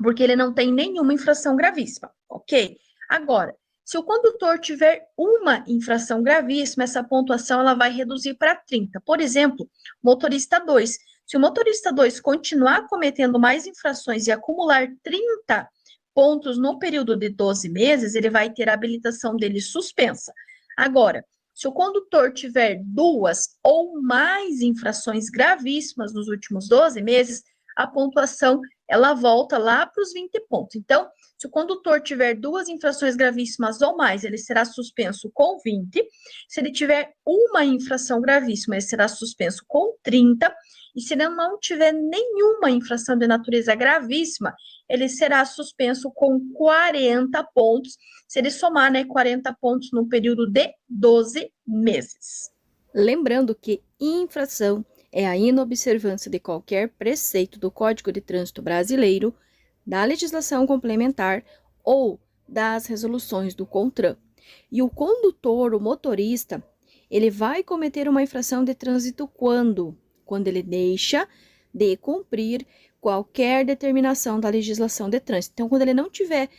porque ele não tem nenhuma infração gravíssima, ok? Agora, se o condutor tiver uma infração gravíssima, essa pontuação ela vai reduzir para 30. Por exemplo, motorista 2. Se o motorista 2 continuar cometendo mais infrações e acumular 30 pontos no período de 12 meses, ele vai ter a habilitação dele suspensa. Agora, se o condutor tiver duas ou mais infrações gravíssimas nos últimos 12 meses, a pontuação ela volta lá para os 20 pontos. Então, se o condutor tiver duas infrações gravíssimas ou mais, ele será suspenso com 20. Se ele tiver uma infração gravíssima, ele será suspenso com 30. E se ele não tiver nenhuma infração de natureza gravíssima, ele será suspenso com 40 pontos, se ele somar, 40 pontos no período de 12 meses. Lembrando que infração é a inobservância de qualquer preceito do Código de Trânsito Brasileiro, da legislação complementar ou das resoluções do CONTRAN. E o condutor, o motorista, ele vai cometer uma infração de trânsito quando? Quando ele deixa de cumprir qualquer determinação da legislação de trânsito. Então, quando ele não tiver,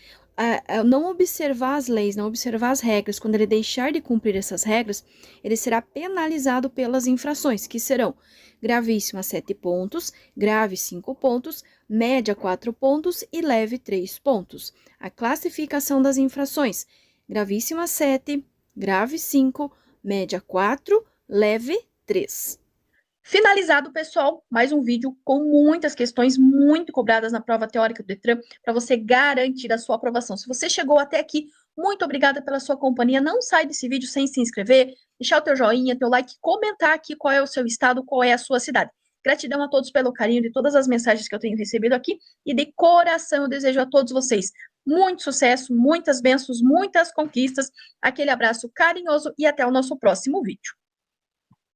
não observar as leis, não observar as regras, quando ele deixar de cumprir essas regras, ele será penalizado pelas infrações, que serão gravíssima 7 pontos, grave 5 pontos, média 4 pontos e leve 3 pontos. A classificação das infrações: gravíssima 7, grave 5, média 4, leve 3. Finalizado, pessoal, mais um vídeo com muitas questões muito cobradas na prova teórica do Detran para você garantir a sua aprovação. Se você chegou até aqui, muito obrigada pela sua companhia. Não sai desse vídeo sem se inscrever, deixar o teu joinha, teu like, comentar aqui qual é o seu estado, qual é a sua cidade. Gratidão a todos pelo carinho de todas as mensagens que eu tenho recebido aqui e de coração eu desejo a todos vocês muito sucesso, muitas bênçãos, muitas conquistas. Aquele abraço carinhoso e até o nosso próximo vídeo.